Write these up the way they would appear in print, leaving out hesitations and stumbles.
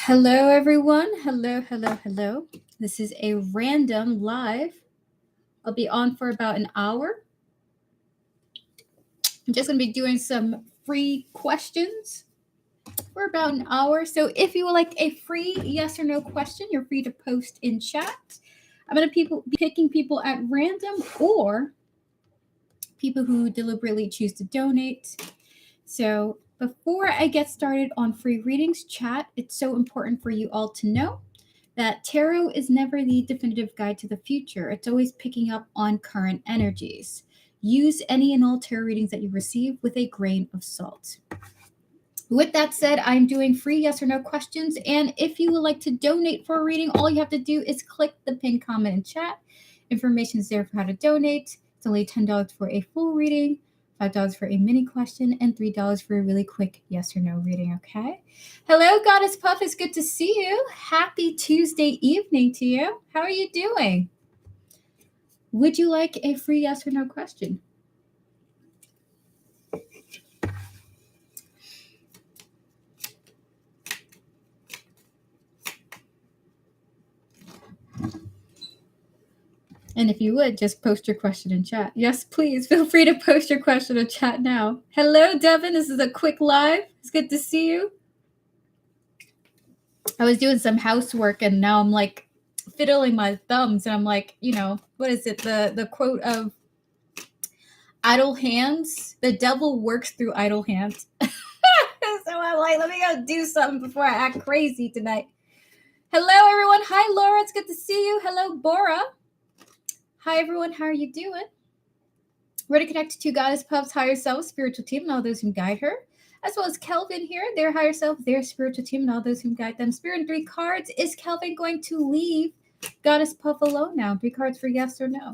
Hello, everyone. Hello, hello, hello. This is a random live. I'll be on for about an hour. I'm just going to be doing some free questions for about an hour. So if you would like a free yes or no question, you're free to post in chat. I'm going to be picking people at random or people who deliberately choose to donate. So before I get started on free readings chat, it's so important for you all to know that tarot is never the definitive guide to the future. It's always picking up on current energies. Use any and all tarot readings that you receive with a grain of salt. With that said, I'm doing free yes or no questions. And if you would like to donate for a reading, all you have to do is click the pinned comment in chat. Information is there for how to donate. It's only $10 for a full reading, $5 for a mini question, and $3 for a really quick yes or no reading, okay? Hello, Goddess Puff. It's good to see you. Happy Tuesday evening to you. How are you doing? Would you like a free yes or no question? And if you would, just post your question in chat. Yes, please feel free to post your question in chat now. Hello, Devin. This is a quick live. It's good to see you. I was doing some housework and now I'm like fiddling my thumbs and I'm like, what is it? The quote of idle hands. The devil works through idle hands. So I'm like, let me go do something before I act crazy tonight. Hello, everyone. Hi, Laura. It's good to see you. Hello, Bora. Hi, everyone. How are you doing? We're to connect to Goddess Puff's higher self, spiritual team, and all those who guide her, as well as Kelvin here, their higher self, their spiritual team, and all those who guide them. Spirit in 3 cards. Is Kelvin going to leave Goddess Puff alone now? 3 cards for yes or no.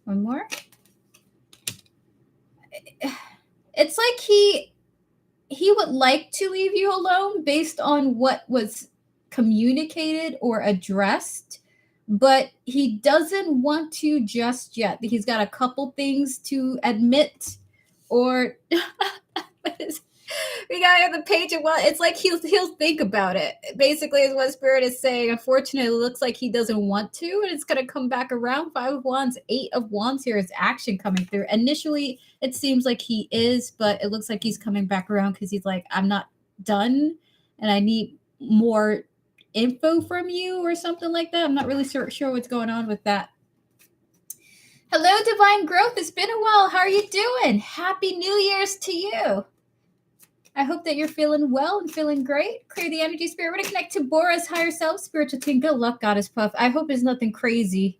One more. It's like he would like to leave you alone based on what was communicated or addressed, but he doesn't want to just yet. He's got a couple things to admit, or we got the page of well, it's like he'll think about it. Basically, is what Spirit is saying. Unfortunately, it looks like he doesn't want to, and it's gonna come back around. 5 of Wands, 8 of Wands here is action coming through. Initially, it seems like he is, but it looks like he's coming back around because he's like, I'm not done, and I need more info from you or something like that. I'm not really sure what's going on with that. Hello, Divine Growth. It's been a while. How are you doing? Happy New Year's to you. I hope that you're feeling well and feeling great. Clear the energy, Spirit. We're going to connect to Bora's higher self, spiritual team. Good luck, Goddess Puff. I hope it's nothing crazy.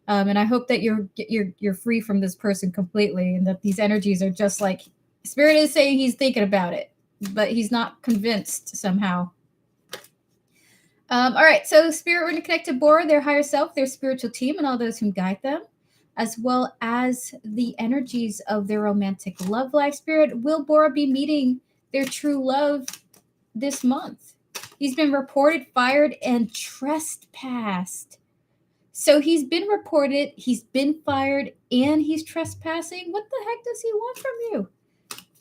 And I hope that you're free from this person completely, and that these energies are just like Spirit is saying he's thinking about it, but he's not convinced somehow. All right, so Spirit, we're going to connect to Bora, their higher self, their spiritual team, and all those who guide them, as well as the energies of their romantic love life. Spirit, will Bora be meeting their true love this month? He's been reported, fired, and trespassed. So he's been reported, he's been fired, and he's trespassing. What the heck does he want from you?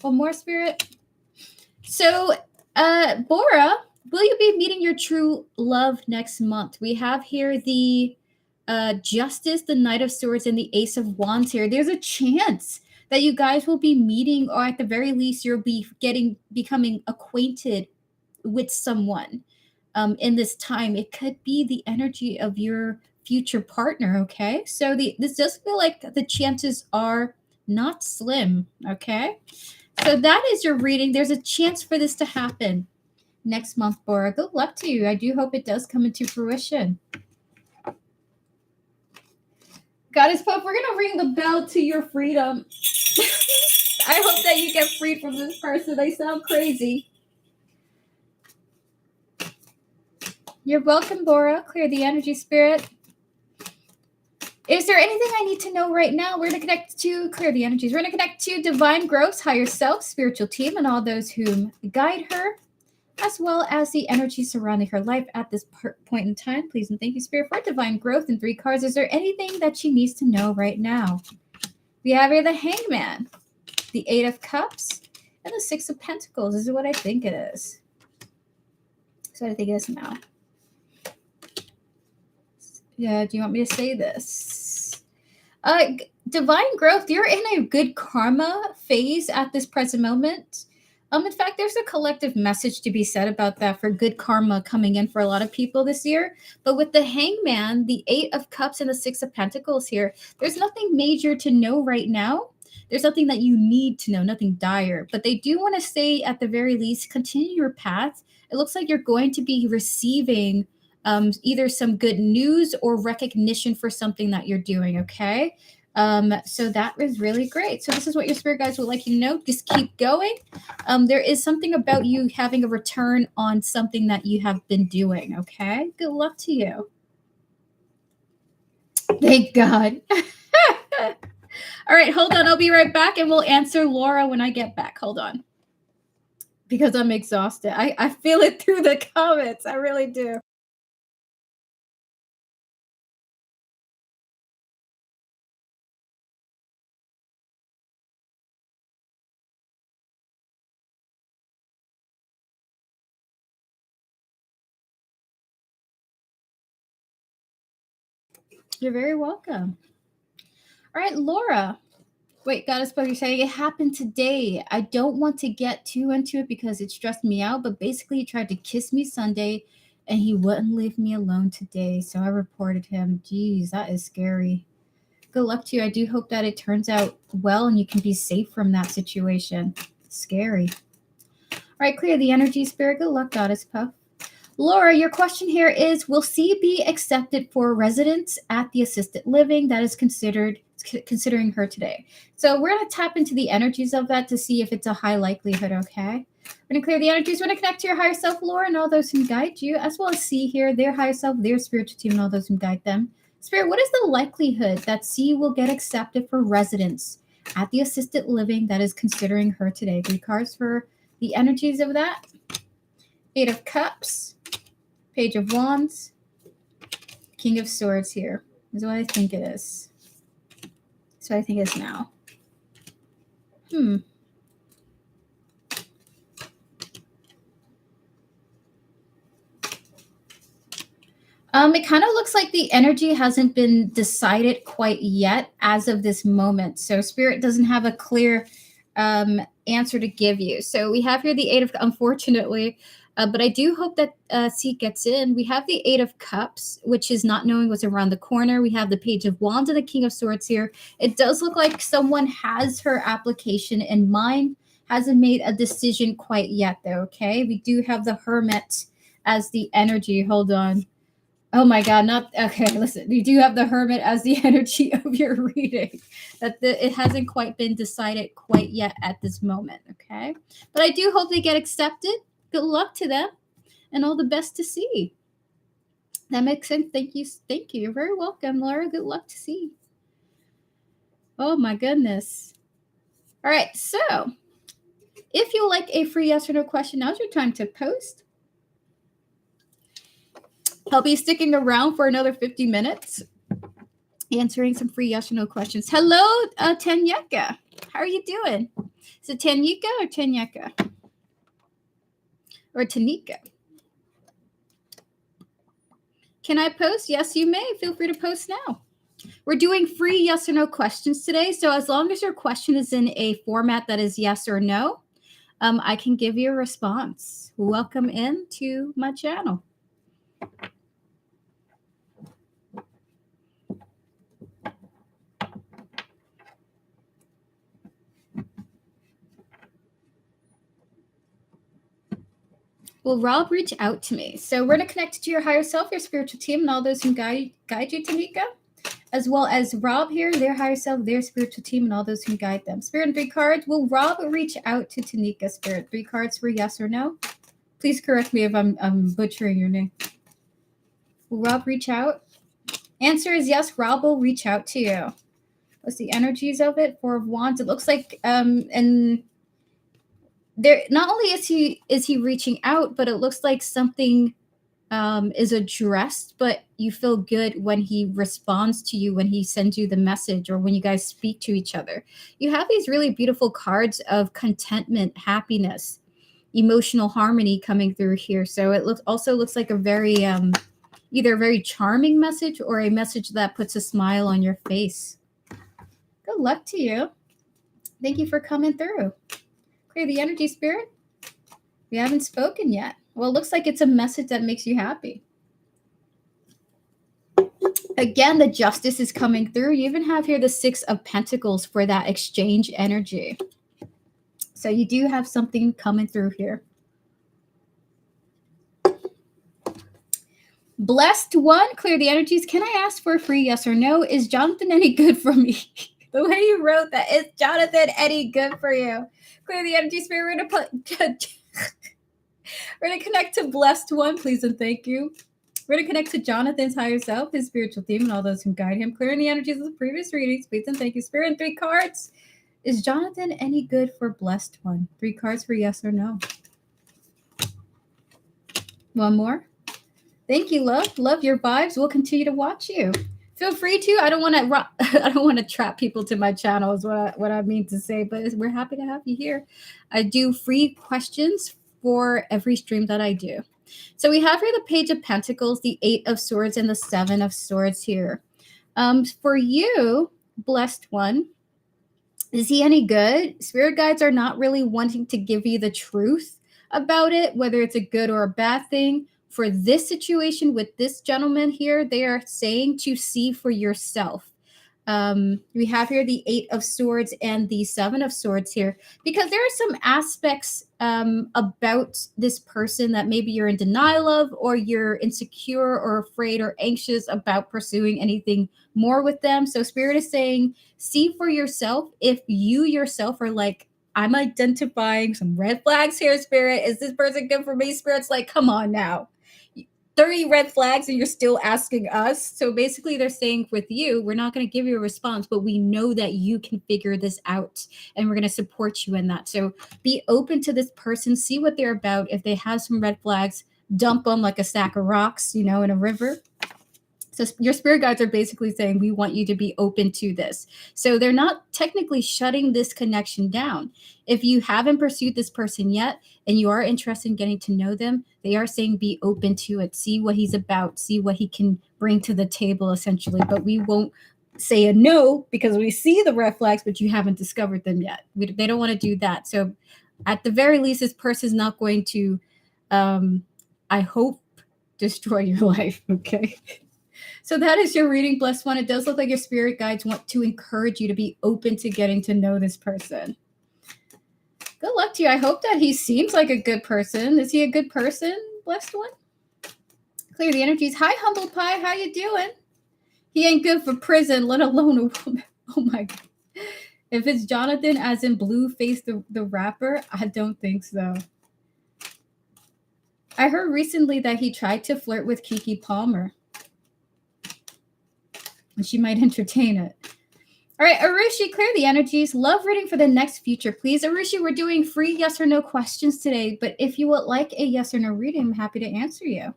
One more, Spirit. So, Bora, will you be meeting your true love next month? We have here the Justice, the Knight of Swords, and the Ace of Wands here. There's a chance that you guys will be meeting, or at the very least, you'll be becoming acquainted with someone in this time. It could be the energy of your future partner, okay? So this does feel like the chances are not slim, okay? So that is your reading. There's a chance for this to happen next month, Bora. Good luck to you. I do hope it does come into fruition. Goddess Puff, we're going to ring the bell to your freedom. I hope that you get freed from this person. They sound crazy. You're welcome, Bora. Clear the energy, Spirit. Is there anything I need to know right now? We're going to connect to clear the energies. We're going to connect to Divine Growth's higher self, spiritual team, and all those whom guide her, as well as the energy surrounding her life at this point in time. Please and thank you, Spirit, for Divine Growth in 3 cards. Is there anything that she needs to know right now? We have here the Hangman, the 8 of Cups, and the 6 of Pentacles. This is what I think it is. So I think it is now. Yeah, do you want me to say this? Divine growth, you're in a good karma phase at this present moment. In fact, there's a collective message to be said about that for good karma coming in for a lot of people this year. But with the Hangman, the Eight of Cups, and the Six of Pentacles here, there's nothing major to know right now. There's nothing that you need to know, nothing dire. But they do want to say, at the very least, continue your path. It looks like you're going to be receiving either some good news or recognition for something that you're doing, okay? So that is really great. So this is what your spirit guides would like you to know. Just keep going. There is something about you having a return on something that you have been doing, okay? Good luck to you. Thank God. All right, hold on. I'll be right back, and we'll answer Laura when I get back. Hold on. Because I'm exhausted. I feel it through the comments. I really do. You're very welcome. All right, Laura. Wait, Goddess Bug, you're saying it happened today. I don't want to get too into it because it stressed me out, but basically he tried to kiss me Sunday and he wouldn't leave me alone today. So I reported him. Geez, that is scary. Good luck to you. I do hope that it turns out well and you can be safe from that situation. Scary. All right, clear the energy, spirit. Good luck, Goddess Puff. Laura, your question here is, will C be accepted for residence at the assisted living that is considering her today? So we're going to tap into the energies of that to see if it's a high likelihood, okay? We're going to clear the energies. We're going to connect to your higher self, Laura, and all those who guide you, as well as C here, their higher self, their spiritual team, and all those who guide them. Spirit, what is the likelihood that C will get accepted for residence at the assisted living that is considering her today? 3 cards for the energies of that. 8 of Cups. Page of Wands, King of Swords here is what I think it is. So I think it's now. It kind of looks like the energy hasn't been decided quite yet as of this moment. So Spirit doesn't have a clear answer to give you. So we have here the 8 of, unfortunately, but I do hope that C gets in. We have the 8 of Cups, which is not knowing what's around the corner. We have the Page of Wands and the King of Swords here. It does look like someone has her application in mind, hasn't made a decision quite yet, though, okay? We do have the Hermit as the energy. Hold on. Oh my God, not okay. Listen, you do have the Hermit as the energy of your reading. It hasn't quite been decided quite yet at this moment, okay? But I do hope they get accepted. Good luck to them, and all the best to see. That makes sense. Thank you. Thank you. You're very welcome, Laura. Good luck to see. Oh my goodness. All right, so if you like a free yes or no question, now's your time to post. I'll be sticking around for another 50 minutes, answering some free yes or no questions. Hello, Tanyeka. How are you doing? Is it Tanyika or Tanyeka? Or Tanika? Can I post? Yes, you may. Feel free to post now. We're doing free yes or no questions today. So as long as your question is in a format that is yes or no, I can give you a response. Welcome into my channel. Will Rob reach out to me? So we're going to connect to your higher self, your spiritual team, and all those who guide you, Tanika, as well as Rob here, their higher self, their spiritual team, and all those who guide them. Spirit and 3 cards. Will Rob reach out to Tanika? Spirit, 3 cards for yes or no. Please correct me if I'm butchering your name. Will Rob reach out? Answer is yes. Rob will reach out to you. What's the energies of it? 4 of Wands. It looks like and there not only is he reaching out, but it looks like something is addressed, but you feel good when he responds to you, when he sends you the message, or when you guys speak to each other. You have these really beautiful cards of contentment, happiness. emotional harmony coming through here. So it also looks like a very either a very charming message or a message that puts a smile on your face. Good luck to you. Thank you for coming through. Clear the energy, Spirit. We haven't spoken yet. Well, it looks like it's a message that makes you happy. Again, the Justice is coming through. You even have here the 6 of Pentacles for that exchange energy. So you do have something coming through here. Blessed one, clear the energies. Can I ask for a free yes or no? Is Jonathan any good for me? The way you wrote that, is Jonathan any good for you? Clear the energy, Spirit. We're going to connect to Blessed one, please and thank you. We're going to connect to Jonathan's higher self, his spiritual team, and all those who guide him. Clearing the energies of the previous readings, please and thank you, Spirit. And 3 cards. Is Jonathan any good for Blessed one? 3 cards for yes or no. One more. Thank you, love. Love your vibes. We'll continue to watch you. Feel free to. I don't want to trap people to my channel is what I mean to say, but we're happy to have you here. I do free questions for every stream that I do. So we have here the Page of Pentacles, the 8 of Swords, and the 7 of Swords here. For you, Blessed one, is he any good? Spirit guides are not really wanting to give you the truth about it, whether it's a good or a bad thing. For this situation with this gentleman here, they are saying to see for yourself. We have here the 8 of Swords and the 7 of Swords here, because there are some aspects about this person that maybe you're in denial of, or you're insecure or afraid or anxious about pursuing anything more with them. So Spirit is saying, see for yourself if you yourself are like, I'm identifying some red flags here, Spirit. Is this person good for me? Spirit's like, come on now. 30 red flags and you're still asking us. So basically they're saying with you, we're not going to give you a response, but we know that you can figure this out and we're going to support you in that. So be open to this person, see what they're about. If they have some red flags, dump them like a sack of rocks, in a river. So your spirit guides are basically saying, we want you to be open to this. So they're not technically shutting this connection down. If you haven't pursued this person yet and you are interested in getting to know them, they are saying be open to it. See what he's about. See what he can bring to the table, essentially. But we won't say a no because we see the red flags, but you haven't discovered them yet. They don't want to do that. So at the very least, this person is not going to, I hope, destroy your life, okay? So that is your reading, Blessed one. It does look like your spirit guides want to encourage you to be open to getting to know this person. Good luck to you. I hope that he seems like a good person. Is he a good person, Blessed one? Clear the energies. Hi, Humble Pie. How you doing? He ain't good for prison, let alone a woman. Oh, my God. If it's Jonathan, as in Blueface, the rapper, I don't think so. I heard recently that he tried to flirt with Keke Palmer. She might entertain it. All right, Arushi, clear the energies. Love reading for the next future, please. Arushi, we're doing free yes or no questions today, but if you would like a yes or no reading, I'm happy to answer you.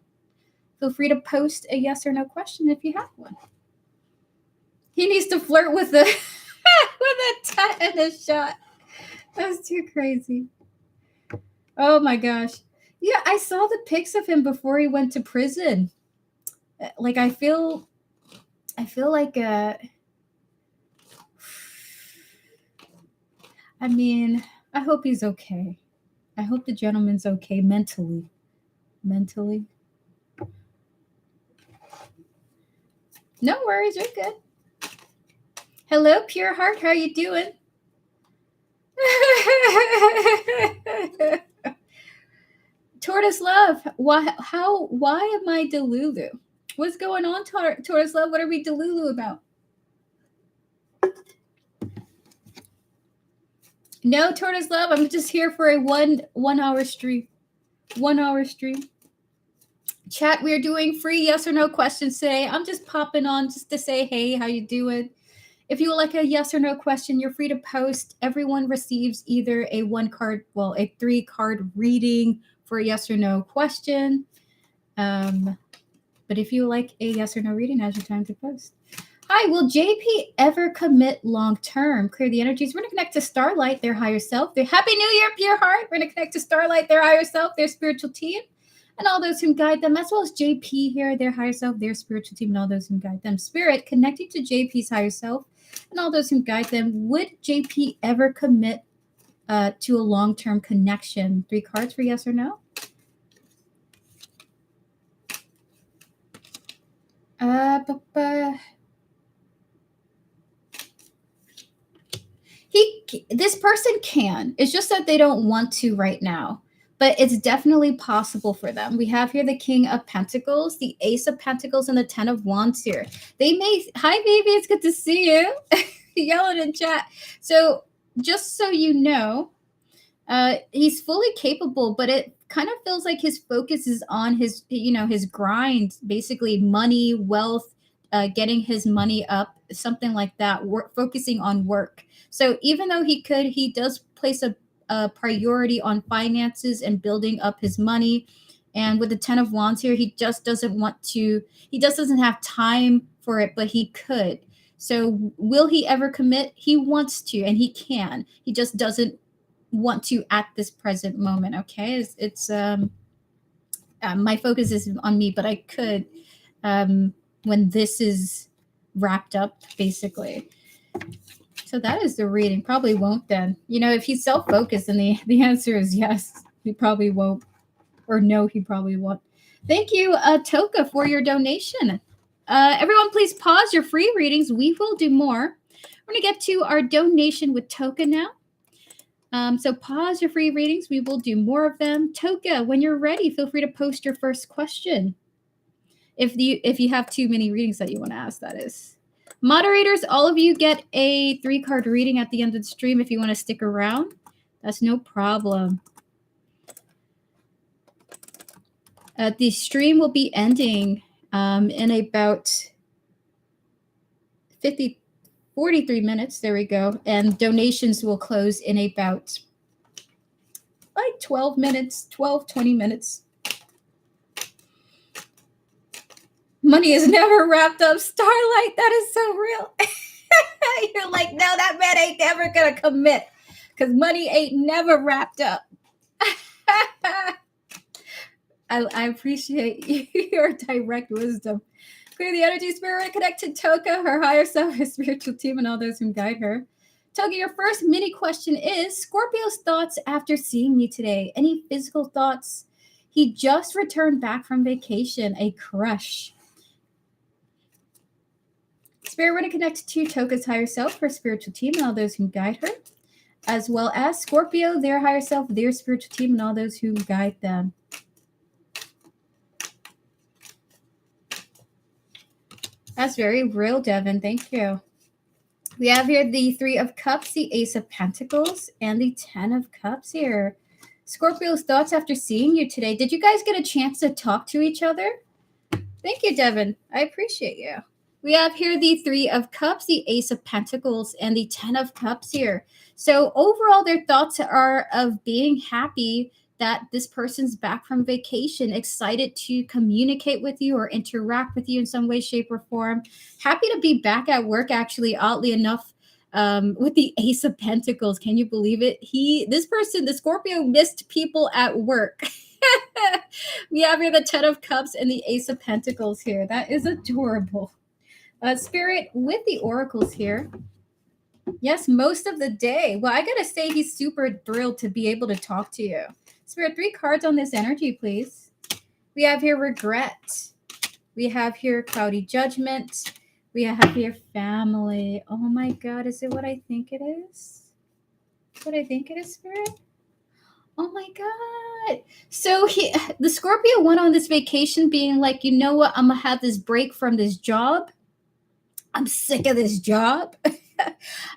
Feel free to post a yes or no question if you have one. He needs to flirt with a tat and a shot. That's too crazy. Oh my gosh. Yeah, I saw the pics of him before he went to prison. Like, I feel like I mean, I hope he's okay. I hope the gentleman's okay mentally. Mentally. No worries, you're good. Hello, Pure Heart. How you doing? Tortoise Love. Why am I Delulu? What's going on, Tortoise Love? What are we Delulu about? No, Tortoise Love. I'm just here for a one hour stream. 1 hour stream. Chat, we're doing free yes or no questions today. I'm just popping on just to say, hey, how you doing? If you would like a yes or no question, you're free to post. Everyone receives either a 3-card reading for a yes or no question. But if you like a yes or no reading, now's your time to post. Hi, will JP ever commit long term? Clear the energies. We're going to connect to Starlight, their higher self. Their Happy New Year, pure heart. We're going to connect to Starlight, their higher self, their spiritual team, and all those who guide them, as well as JP here, their higher self, their spiritual team, and all those who guide them. Spirit connecting to JP's higher self and all those who guide them. Would JP ever commit to a long term connection? 3 cards for yes or no. This person can. It's just that they don't want to right now. But it's definitely possible for them. We have here the King of Pentacles, the Ace of Pentacles, and the 10 of Wands here. They may, hi baby, it's good to see you. Yelling in chat. So just so you know, he's fully capable, but it kind of feels like his focus is on his, his grind, basically money, wealth, getting his money up, something like that, focusing on work. So even though he does place a priority on finances and building up his money. And with the 10 of Wands here, he just doesn't have time for it, but he could. So will he ever commit? He wants to, and he can. He just doesn't want to at this present moment. Okay. It's my focus is on me, but I could, when this is wrapped up, basically. So that is the reading. Probably won't then. If he's self-focused, then the answer is yes. He probably won't. Or no, he probably won't. Thank you, Toka, for your donation. Everyone, please pause your free readings. We will do more. We're going to get to our donation with Toka now. So pause your free readings. We will do more of them. Toka, when you're ready, feel free to post your first question. If you have too many readings that you want to ask, that is. Moderators, all of you get a 3-card reading at the end of the stream if you want to stick around. That's no problem. The stream will be ending in about 43 minutes. There we go. And donations will close in about like 20 minutes. Money is never wrapped up. Starlight, that is so real. You're like, no, that man ain't never going to commit because money ain't never wrapped up. I appreciate your direct wisdom. Clear the energy, spirit, connect to Toka, her higher self, her spiritual team, and all those who guide her. Toka, your first mini question is Scorpio's thoughts after seeing me today. Any physical thoughts? He just returned back from vacation, a crush. Spirit, we're going to connect to Toka's higher self, her spiritual team, and all those who guide her, as well as Scorpio, their higher self, their spiritual team, and all those who guide them. That's very real, Devin. Thank you. We have here the 3 of Cups, the Ace of Pentacles, and the 10 of Cups here. Scorpio's thoughts after seeing you today. Did you guys get a chance to talk to each other? Thank you, Devin. I appreciate you. We have here the 3 of Cups, the Ace of Pentacles, and the 10 of Cups here. So overall, their thoughts are of being happy that this person's back from vacation, excited to communicate with you or interact with you in some way, shape, or form. Happy to be back at work, actually, oddly enough, with the Ace of Pentacles. Can you believe it? This person, the Scorpio, missed people at work. We have here the 10 of Cups and the Ace of Pentacles here. That is adorable. Spirit, with the oracles here. Yes, most of the day. Well, I gotta say he's super thrilled to be able to talk to you. Spirit, 3 cards on this energy, please. We have here regret. We have here cloudy judgment. We have here family. Oh my God, is it what I think it is? What I think it is, Spirit? Oh my God. So the Scorpio went on this vacation being like, you know what? I'm gonna have this break from this job. I'm sick of this job.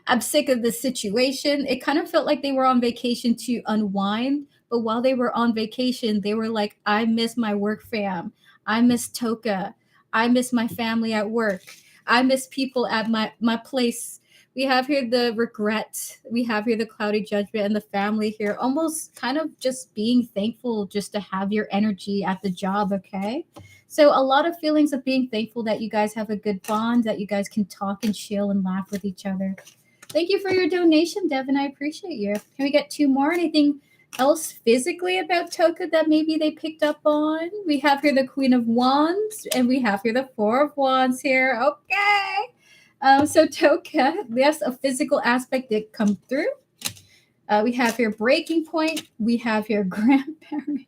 I'm sick of this situation. It kind of felt like they were on vacation to unwind. But while they were on vacation, they were like, I miss my work fam. I miss Toka. I miss my family at work. I miss people at my place We have here the regret. We have here the cloudy judgment and the family here. Almost kind of just being thankful just to have your energy at the job, okay? So a lot of feelings of being thankful that you guys have a good bond, that you guys can talk and chill and laugh with each other. Thank you for your donation, Devin. I appreciate you. Can we get two more? Anything else physically about Toka that maybe they picked up on? We have here the Queen of Wands, and we have here the Four of Wands here. Okay. So Toka, yes, a physical aspect did come through. We have here breaking point. We have here grandparent.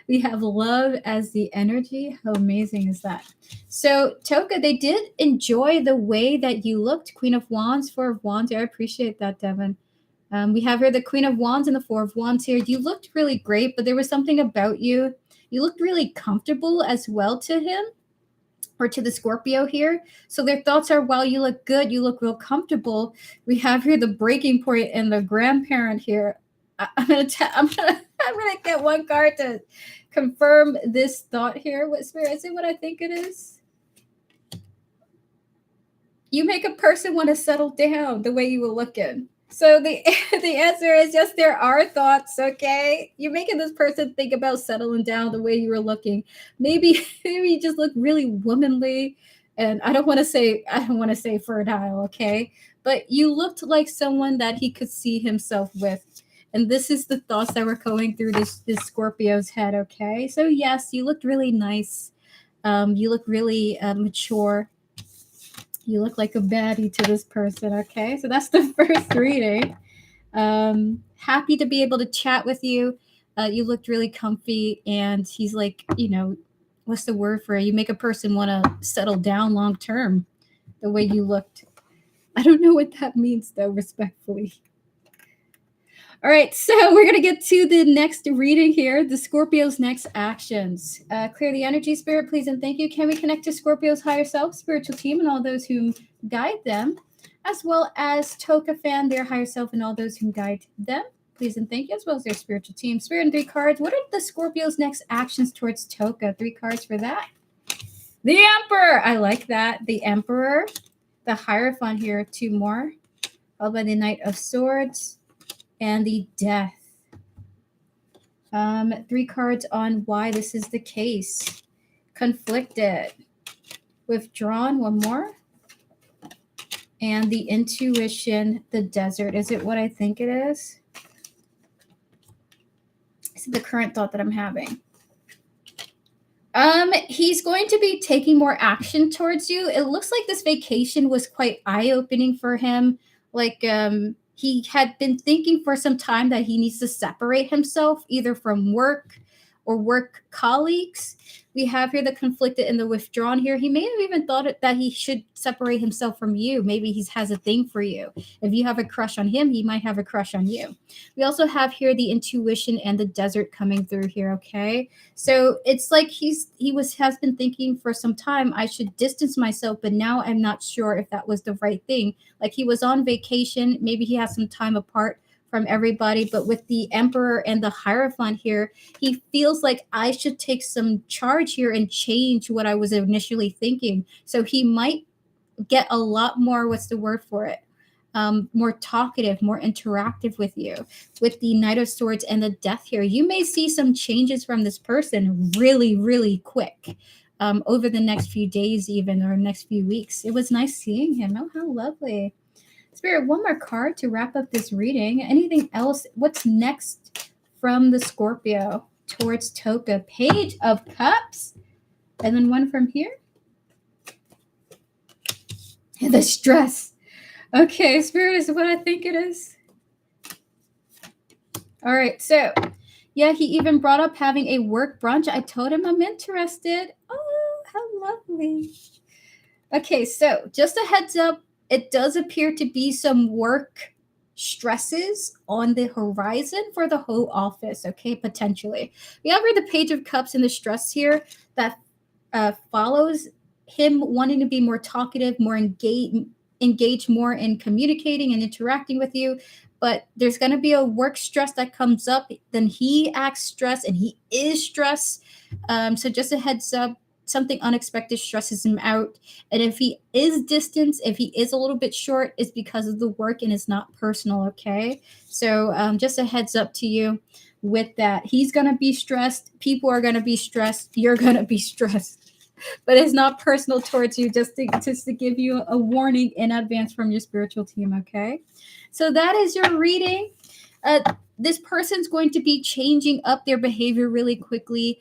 We have love as the energy. How amazing is that? So Toka, they did enjoy the way that you looked. Queen of Wands, Four of Wands. I appreciate that, Devin. We have here the Queen of Wands and the Four of Wands here. You looked really great, but there was something about you. You looked really comfortable as well to him, or to the Scorpio here. So their thoughts are, while you look good, you look real comfortable. We have here the breaking point and the grandparent here. I'm gonna get one card to confirm this thought here. What spirit is it? What I think it is? You make a person want to settle down the way you were looking. So the answer is yes, there are thoughts, okay? You're making this person think about settling down the way you were looking. Maybe you just look really womanly, and I don't want to say fertile, okay? But you looked like someone that he could see himself with. And this is the thoughts that were going through this Scorpio's head, okay? So yes, you looked really nice. You look really mature. You look like a baddie to this person, okay? So that's the first reading. Happy to be able to chat with you. You looked really comfy, and he's like, what's the word for it? You make a person want to settle down long term, the way you looked. I don't know what that means, though, respectfully. All right, so we're going to get to the next reading here, the Scorpio's next actions. Clear the energy, Spirit, please, and thank you. Can we connect to Scorpio's higher self, spiritual team, and all those who guide them, as well as Toka fan, their higher self, and all those who guide them? Please and thank you, as well as their spiritual team. Spirit and 3 cards. What are the Scorpio's next actions towards Toka? 3 cards for that. The Emperor. I like that. The Emperor. The Hierophant here. 2 more. Followed by the Knight of Swords. And the Death. 3 cards on why this is the case. Conflicted. Withdrawn. 1 more. And the Intuition, the Desert. Is it what I think it is? This is the current thought that I'm having. He's going to be taking more action towards you. It looks like this vacation was quite eye-opening for him. Like, he had been thinking for some time that he needs to separate himself either from work or work colleagues. We have here the conflicted and the withdrawn here. He may have even thought that he should separate himself from you. Maybe he has a thing for you. If you have a crush on him, he might have a crush on you. We also have here the Intuition and the Desert coming through here, okay? So it's like has been thinking for some time, I should distance myself, but now I'm not sure if that was the right thing. Like, he was on vacation. Maybe he has some time apart from everybody, but with the Emperor and the Hierophant here, he feels like I should take some charge here and change what I was initially thinking. So he might get a lot more, what's the word for it? More talkative, more interactive with you. With the Knight of Swords and the Death here, you may see some changes from this person really, really quick. Over the next few days even, or next few weeks. It was nice seeing him. Oh, how lovely. Spirit, 1 more card to wrap up this reading. Anything else? What's next from the Scorpio towards Toka? Page of Cups. And then 1 from here. And the stress. Okay, Spirit is what I think it is. All right, so yeah, he even brought up having a work brunch. I told him I'm interested. Oh, how lovely. Okay, so just a heads up. It does appear to be some work stresses on the horizon for the whole office, okay, potentially. We have here the Page of Cups and the stress here that follows him wanting to be more talkative, more engaged more in communicating and interacting with you. But there's going to be a work stress that comes up. Then he acts stressed, and he is stressed. So just a heads up. something unexpected stresses him out. And if he is distant, if he is a little bit short, it's because of the work and it's not personal, okay? So just a heads up to you with that. He's going to be stressed. People are going to be stressed. You're going to be stressed. But it's not personal towards you, just to give you a warning in advance from your spiritual team, okay? So that is your reading. This person's going to be changing up their behavior really quickly,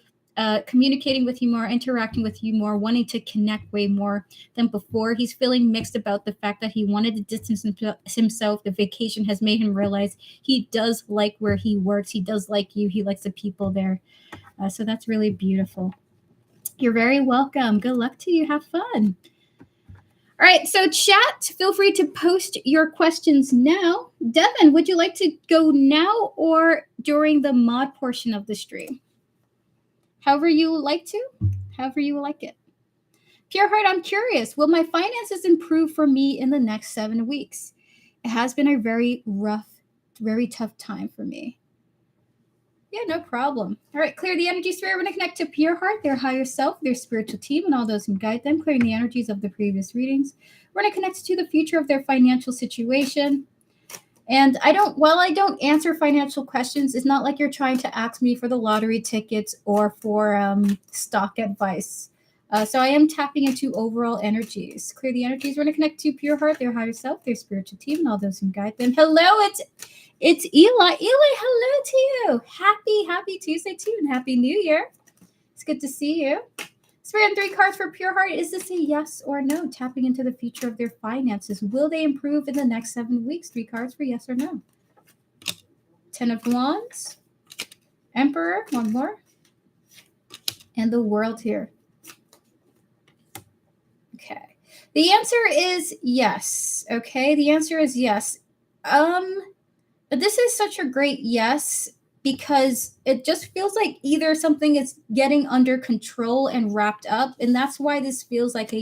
communicating with you more, interacting with you more, wanting to connect way more than before. He's feeling mixed about the fact that he wanted to distance himself. The vacation has made him realize he does like where he works. He does like you. He likes the people there. So that's really beautiful. You're very welcome. Good luck to you. Have fun. All right, so chat, feel free to post your questions now. Devin, would you like to go now or during the mod portion of the stream? However you would like to, however you would like it. Pure Heart, I'm curious, will my finances improve for me in the next 7 weeks? It has been a very rough, very tough time for me. Yeah, no problem. All right, clear the energy sphere. We're going to connect to Pure Heart, their higher self, their spiritual team, and all those who guide them, clearing the energies of the previous readings. We're going to connect to the future of their financial situation. And while I don't answer financial questions, it's not like you're trying to ask me for the lottery tickets or for stock advice. So I am tapping into overall energies. Clear the energies. We're going to connect to Pure Heart, their higher self, their spiritual team, and all those who guide them. Hello, it's Eli. Eli, hello to you. Happy Tuesday too, and Happy New Year. It's good to see you. Spirit, 3 cards for Pure Heart. Is this a yes or no? Tapping into the future of their finances. Will they improve in the next 7 weeks? 3 cards for yes or no. 10 of Wands. Emperor, one more. And the World here. Okay. The answer is yes. Okay, the answer is yes. But this is such a great yes because it just feels like either something is getting under control and wrapped up, and that's why this feels like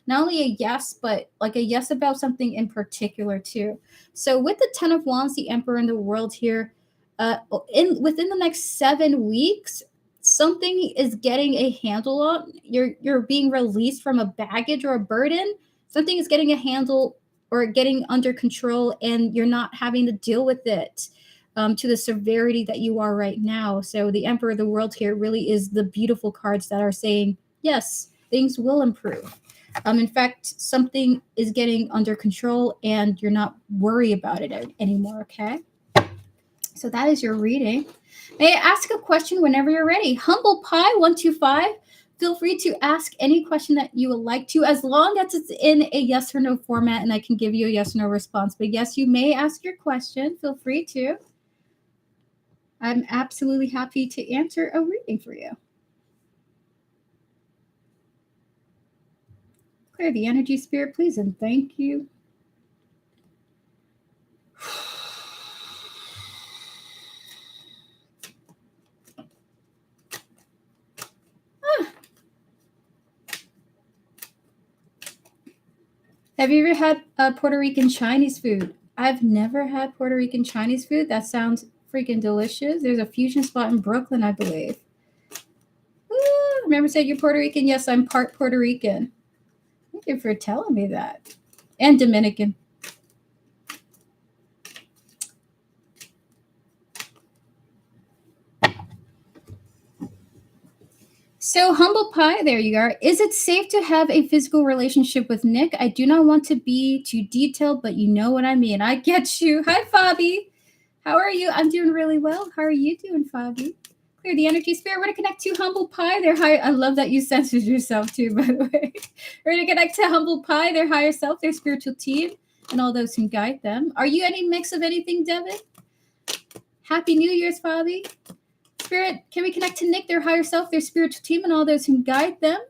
not only a yes, but like a yes about something in particular too. So with the 10 of Wands, the Emperor, and the World here, within the next 7 weeks, something is getting a handle on. You're being released from a baggage or a burden. Something is getting a handle or getting under control, and you're not having to deal with it to the severity that you are right now. So the Emperor of the World here really is the beautiful cards that are saying, yes, things will improve. In fact, something is getting under control and you're not worried about it anymore, okay? So that is your reading. May I ask a question whenever you're ready? Humble Pie 125. Feel free to ask any question that you would like to, as long as it's in a yes or no format and I can give you a yes or no response. But yes, you may ask your question. Feel free to. I'm absolutely happy to answer a reading for you. Clear the energy, Spirit, please, and thank you. Have you ever had Puerto Rican Chinese food? I've never had Puerto Rican Chinese food. That sounds freaking delicious. There's a fusion spot in Brooklyn, I believe. Remember saying you're Puerto Rican? Yes, I'm part Puerto Rican. Thank you for telling me that. And Dominican. So, Humble Pie, there you are. Is it safe to have a physical relationship with Nick? I do not want to be too detailed, but you know what I mean. I get you. Hi, Fabi. How are you? I'm doing really well. How are you doing, Fabi? Clear the energy, Spirit. We're going to connect to Humble Pie. I love that you censored yourself, too, by the way. We're going to connect to Humble Pie, their higher self, their spiritual team, and all those who guide them. Are you any mix of anything, Devin? Happy New Year's, Fabi. Spirit, can we connect to Nick, their higher self, their spiritual team, and all those who guide them?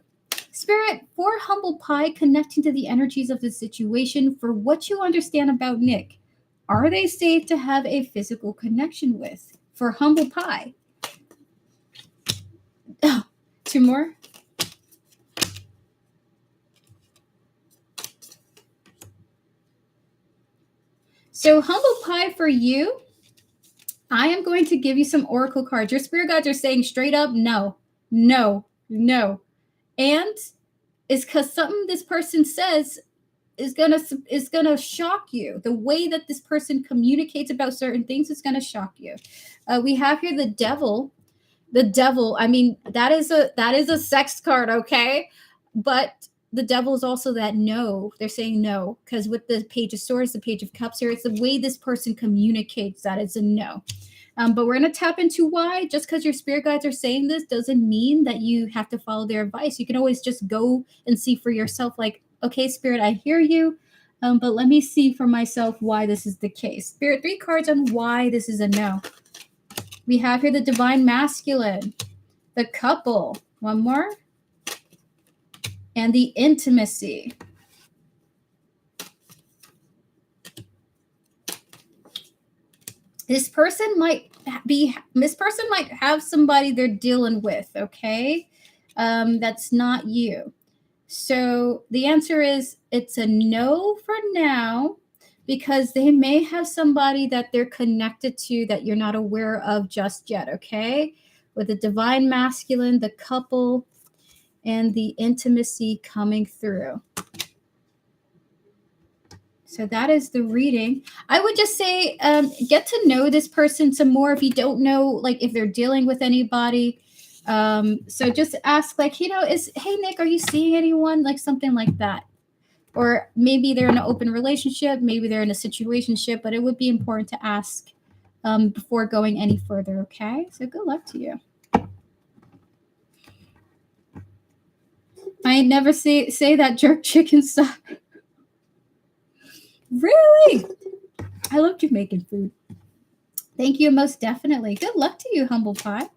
Spirit, for Humble Pie, connecting to the energies of the situation, for what you understand about Nick, are they safe to have a physical connection with? For Humble Pie. Oh, 2 more. So Humble Pie, for you, I am going to give you some oracle cards. Your spirit guides are saying straight up, no, no, no. And it's because something this person says is gonna shock you. The way that this person communicates about certain things is gonna shock you. We have here the devil. The devil. I mean, that is a sex card, okay? But the devil is also that no. They're saying no because with the Page of Swords, the Page of Cups here, it's the way this person communicates that it's a no. But we're going to tap into why. Just because your spirit guides are saying this doesn't mean that you have to follow their advice. You can always just go and see for yourself, like, okay, spirit, I hear you, but let me see for myself why this is the case. Spirit, 3 cards on why this is a no. We have here the divine masculine, the couple, one more, and the intimacy. This person might have somebody they're dealing with, okay? That's not you. So the answer is it's a no for now, because they may have somebody that they're connected to that you're not aware of just yet, okay? With the divine masculine, the couple, and the intimacy coming through. So that is the reading. I would just say get to know this person some more if you don't know, like, if they're dealing with anybody. So just ask, like, hey, Nick, are you seeing anyone? Like something like that. Or maybe they're in an open relationship, maybe they're in a situationship, but it would be important to ask before going any further, okay? So good luck to you. I never say that jerk chicken stuff. Really? I love Jamaican food. Thank you, most definitely. Good luck to you, humble pie.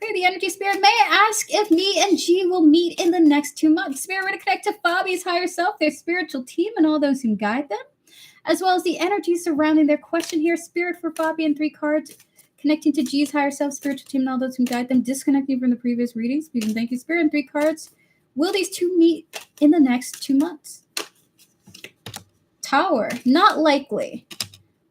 Okay, the energy spirit. May I ask if me and G will meet in the next 2 months? Spirit, we're going to connect to Fabi's higher self, their spiritual team, and all those who guide them, as well as the energy surrounding their question here. Spirit for Fabi and 3 cards. Connecting to G's higher self, spiritual team, and all those who guide them. Disconnecting from the previous readings. Please and thank you, Spirit, and 3 cards. Will these 2 meet in the next 2 months? Tower. Not likely.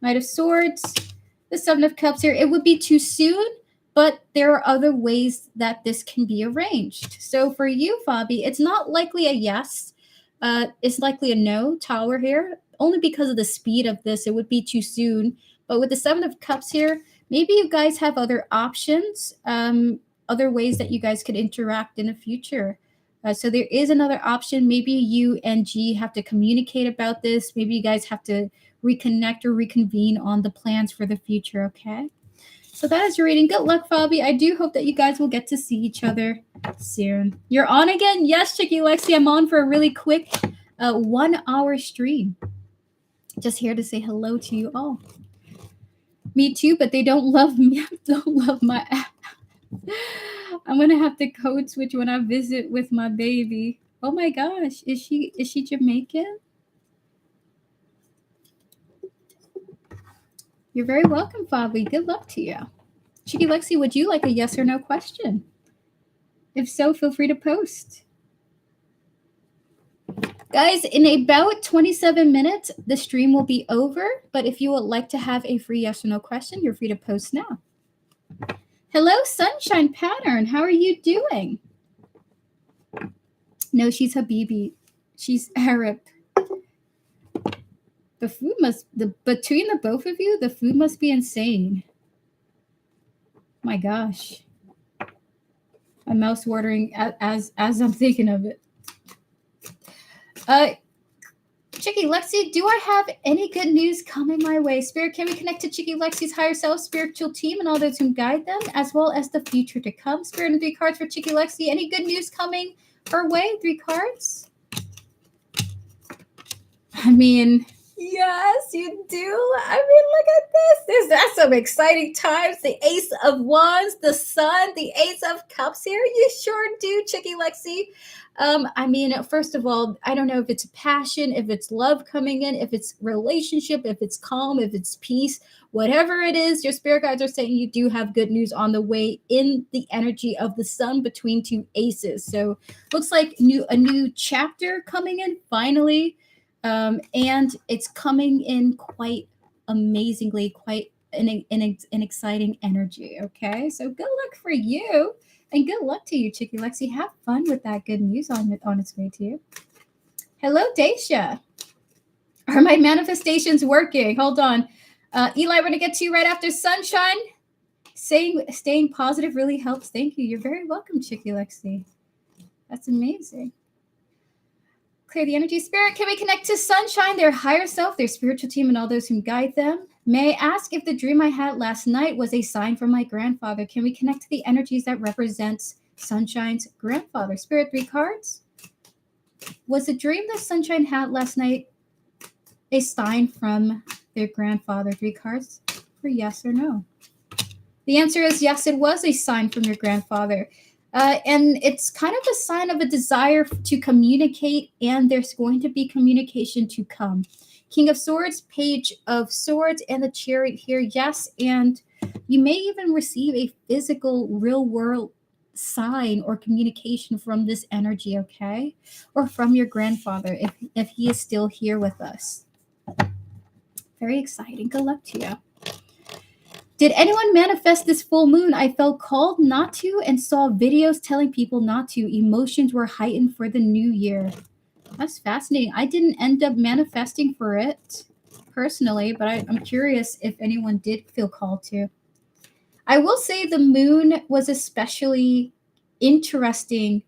Knight of Swords. The 7 of Cups here. It would be too soon, but there are other ways that this can be arranged. So for you, Fabi, it's not likely a yes. It's likely a no. Tower here. Only because of the speed of this, it would be too soon. But with the 7 of Cups here, maybe you guys have other options, other ways that you guys could interact in the future. So there is another option. Maybe you and G have to communicate about this. Maybe you guys have to reconnect or reconvene on the plans for the future, okay? So that is your reading. Good luck, Fabi. I do hope that you guys will get to see each other soon. You're on again? Yes, Chicky Lexi. I'm on for a really quick 1-hour stream. Just here to say hello to you all. Me too, but they don't love me. Don't love my app. I'm gonna have to code switch when I visit with my baby. Oh my gosh, is she Jamaican? You're very welcome, Fabi. Good luck to you. Chicky Lexi, would you like a yes or no question? If so, feel free to post. Guys, in about 27 minutes, the stream will be over. But if you would like to have a free yes or no question, you're free to post now. Hello, Sunshine Pattern. How are you doing? No, she's Habibi. She's Arab. The food between the both of you, the food must be insane. My gosh. My mouth's watering as I'm thinking of it. Chicky Lexi, do I have any good news coming my way? Spirit, can we connect to Chicky Lexi's higher self, spiritual team, and all those who guide them, as well as the future to come? Spirit, and 3 cards for Chicky Lexi. Any good news coming her way? 3 cards. I mean, yes, you do. I mean, look at this. That's some exciting times. The Ace of Wands, the Sun, the Ace of Cups here. You sure do, Chicky Lexi. I mean, first of all, I don't know if it's passion, if it's love coming in, if it's relationship, if it's calm, if it's peace, whatever it is, your spirit guides are saying you do have good news on the way in the energy of the Sun between 2 aces. So looks like a new chapter coming in finally. And it's coming in quite amazingly, quite an exciting energy. Okay, so good luck for you. And good luck to you, Chicky Lexi. Have fun with that good news on its way to you. Hello, Daisha. Are my manifestations working? Hold on. Eli, we're going to get to you right after Sunshine. Staying positive really helps. Thank you. You're very welcome, Chicky Lexi. That's amazing. Clear the energy. Spirit, can we connect to Sunshine, their higher self, their spiritual team, and all those who guide them? May I ask if the dream I had last night was a sign from my grandfather? Can we connect to the energies that represents Sunshine's grandfather? Spirit, 3 cards. Was the dream that Sunshine had last night a sign from their grandfather? 3 cards for yes or no. The answer is yes, it was a sign from your grandfather. And it's kind of a sign of a desire to communicate, and there's going to be communication to come. King of Swords, Page of Swords, and the Chariot here, yes, and you may even receive a physical, real-world sign or communication from this energy, okay? Or from your grandfather, if he is still here with us. Very exciting. Good luck to you. Did anyone manifest this full moon? I felt called not to and saw videos telling people not to. Emotions were heightened for the new year. That's fascinating. I didn't end up manifesting for it personally, but I'm curious if anyone did feel called to. I will say the moon was especially interesting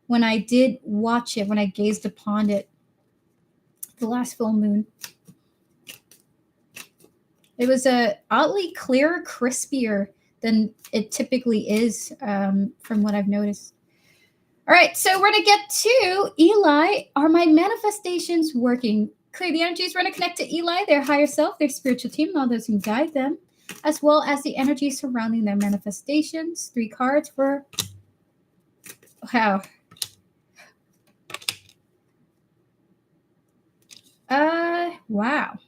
when I did watch it, when I gazed upon it, the last full moon. It was oddly clearer, crispier than it typically is from what I've noticed. All right, so we're going to get to Eli. Are my manifestations working? Clear the energies. We're going to connect to Eli, their higher self, their spiritual team, and all those who guide them, as well as the energy surrounding their manifestations. 3 cards for... Wow. Wow.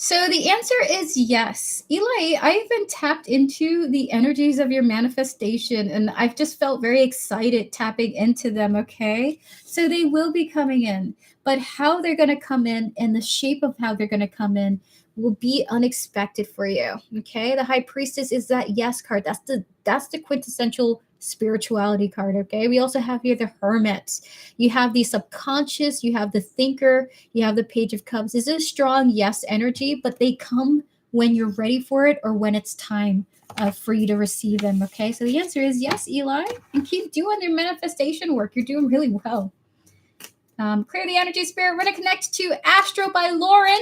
So the answer is yes. Eli, I've been tapped into the energies of your manifestation, and I've just felt very excited tapping into them, okay? So they will be coming in, but how they're going to come in and the shape of how they're going to come in will be unexpected for you, okay? The High Priestess is that yes card. That's the quintessential spirituality card, okay? We also have here the Hermit. You have the subconscious, you have the thinker, you have the Page of Cups. This is a strong yes energy, but they come when you're ready for it or when it's time for you to receive them, okay? So the answer is yes, Eli, and keep doing your manifestation work. You're doing really well. Clear the energy, Spirit. We're going to connect to Astro by Lauren.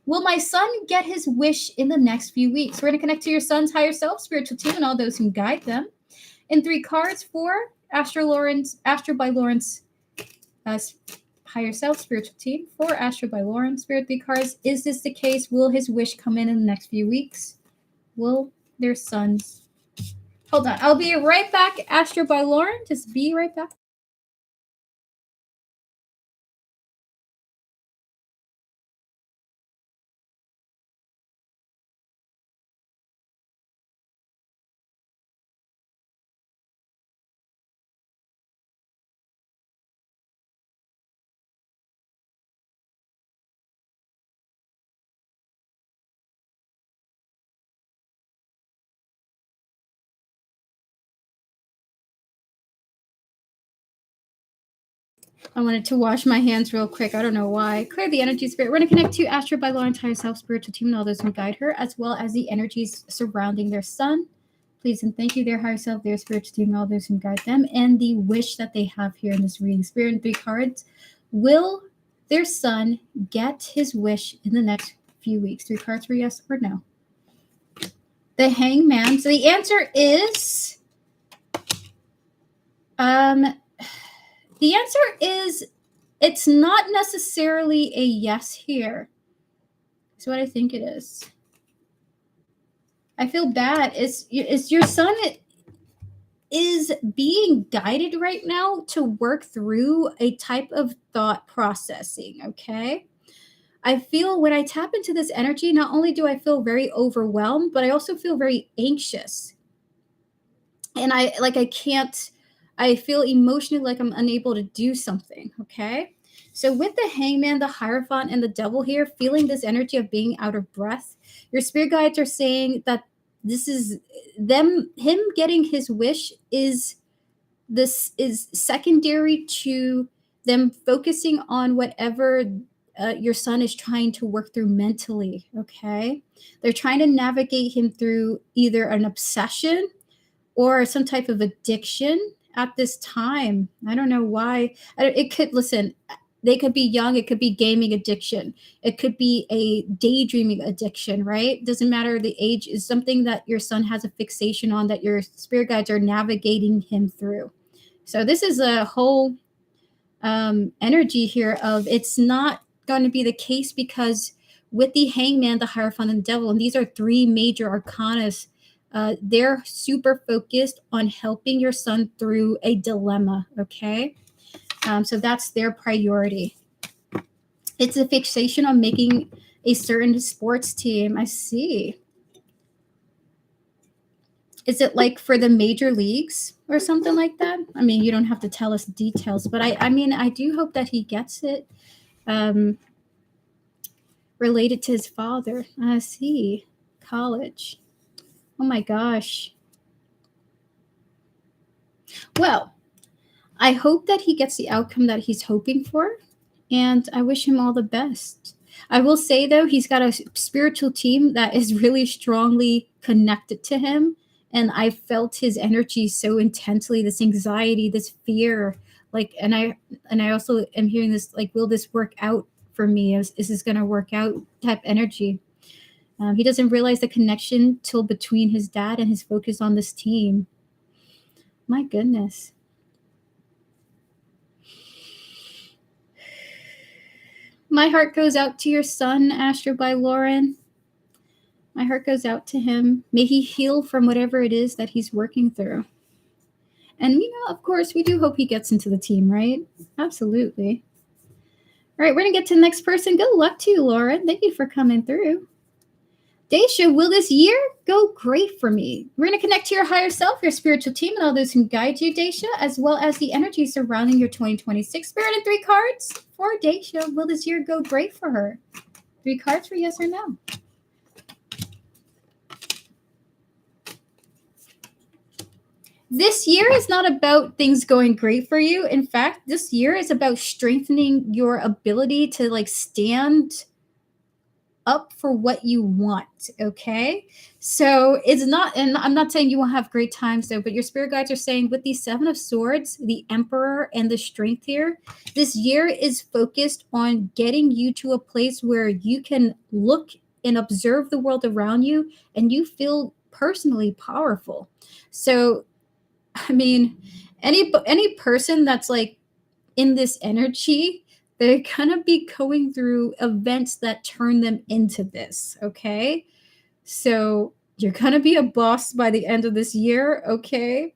Will my son get his wish in the next few weeks? We're going to connect to your son's higher self, spiritual team, and all those who guide them. And 3 cards for Astro by Lawrence higher self, spiritual team. For Astro by Lauren, Spirit, 3 cards. Is this the case? Will his wish come in the next few weeks? Will their sons... Hold on. I'll be right back, Astro by Lauren. Just be right back. I wanted to wash my hands real quick. I don't know why. Clear the energy, Spirit. We're going to connect to Astro by Lauren's higher self, spiritual team, and all those who guide her, as well as the energies surrounding their son. Please and thank you, their higher self, their spiritual team, and all those who guide them, and the wish that they have here in this reading. Spirit, and 3 cards. Will their son get his wish in the next few weeks? 3 cards for yes or no. The Hangman. So the answer is... The answer is it's not necessarily a yes here. That's what I think it is. I feel bad. Is your son is being guided right now to work through a type of thought processing, okay? I feel when I tap into this energy, not only do I feel very overwhelmed, but I also feel very anxious. And I feel emotionally like I'm unable to do something, okay? So with the Hangman, the Hierophant, and the Devil here, feeling this energy of being out of breath, your spirit guides are saying that this is him getting his wish this is secondary to them focusing on whatever your son is trying to work through mentally. Okay, they're trying to navigate him through either an obsession or some type of addiction at this time. I don't know why. It could, listen, they could be young, it could be gaming addiction, it could be a daydreaming addiction, right? Doesn't matter the age, is something that your son has a fixation on that your spirit guides are navigating him through. So this is a whole energy here of it's not going to be the case, because with the Hangman, the Hierophant, and the Devil, and these are three major arcanas, they're super focused on helping your son through a dilemma. Okay, so that's their priority. It's a fixation on making a certain sports team. I see. Is it like for the major leagues or something like that? I mean, you don't have to tell us details, but I mean, I do hope that he gets it related to his father. I see. College. Oh my gosh. Well, I hope that he gets the outcome that he's hoping for, and I wish him all the best. I will say, though, he's got a spiritual team that is really strongly connected to him, and I felt his energy so intensely, this anxiety, this fear, like, and I also am hearing this, like, will this work out for me? Is this going to work out type energy? He doesn't realize the connection till between his dad and his focus on this team. My goodness. My heart goes out to your son, Astro by Lauren. My heart goes out to him. May he heal from whatever it is that he's working through. And, of course, we do hope he gets into the team, right? Absolutely. All right, we're going to get to the next person. Good luck to you, Lauren. Thank you for coming through. Daisha, will this year go great for me? We're going to connect to your higher self, your spiritual team, and all those who guide you, Daisha, as well as the energy surrounding your 2026 spirit and 3 cards for Daisha. Will this year go great for her? 3 cards for yes or no. This year is not about things going great for you. In fact, this year is about strengthening your ability to stand up for what you want. Okay, so it's not, and I'm not saying you won't have great times though, but your spirit guides are saying with the 7 of Swords, the Emperor, and the Strength here, this year is focused on getting you to a place where you can look and observe the world around you and you feel personally powerful. So I mean, any person that's in this energy, they're gonna be going through events that turn them into this. Okay, so you're gonna be a boss by the end of this year. Okay,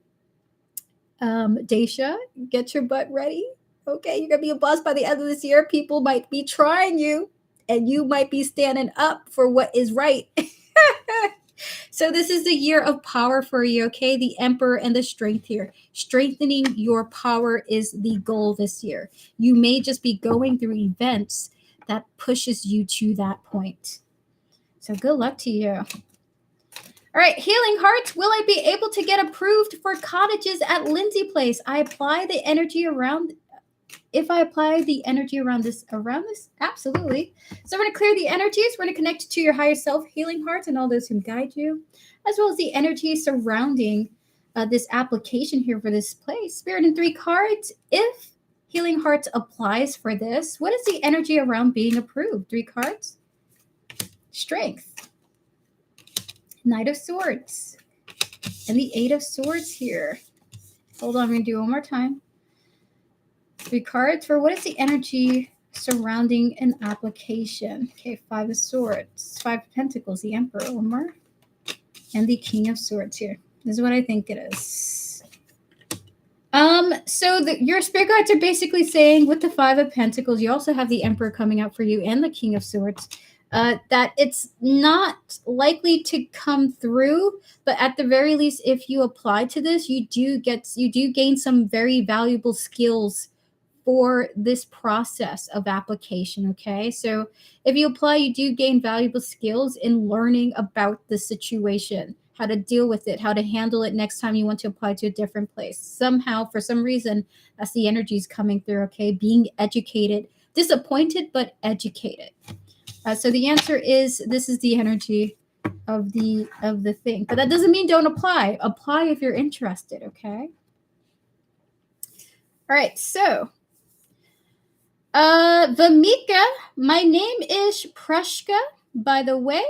Daisha, get your butt ready. Okay, you're gonna be a boss by the end of this year. People might be trying you, and you might be standing up for what is right. So this is the year of power for you, okay? The Emperor and the Strength here. Strengthening your power is the goal this year. You may just be going through events that pushes you to that point. So good luck to you. All right, Healing Hearts, will I be able to get approved for cottages at Lindsay Place? I apply the energy around. If I apply the energy around this, absolutely. So we're going to clear the energies. We're going to connect to your higher self, Healing Hearts, and all those who guide you, as well as the energy surrounding this application here for this place. Spirit in 3 cards. If Healing Hearts applies for this, what is the energy around being approved? 3 cards. Strength. Knight of Swords. And the 8 of Swords here. Hold on, I'm going to do it one more time. 3 cards for what is the energy surrounding an application. Okay, 5 of Swords, 5 of Pentacles, the Emperor, one more, and the King of Swords here. This is what I think it is. So your spirit guides are basically saying with the 5 of Pentacles, you also have the Emperor coming out for you and the King of Swords, that it's not likely to come through, but at the very least, if you apply to this, you do gain some very valuable skills for this process of application, okay? So if you apply, you do gain valuable skills in learning about the situation, how to deal with it, how to handle it next time you want to apply to a different place. Somehow, for some reason, that's the energies coming through, okay? Being educated, disappointed, but educated. So the answer is, this is the energy of the thing. But that doesn't mean don't apply. Apply if you're interested, okay? All right, so Vamika, my name is Preshka, by the way.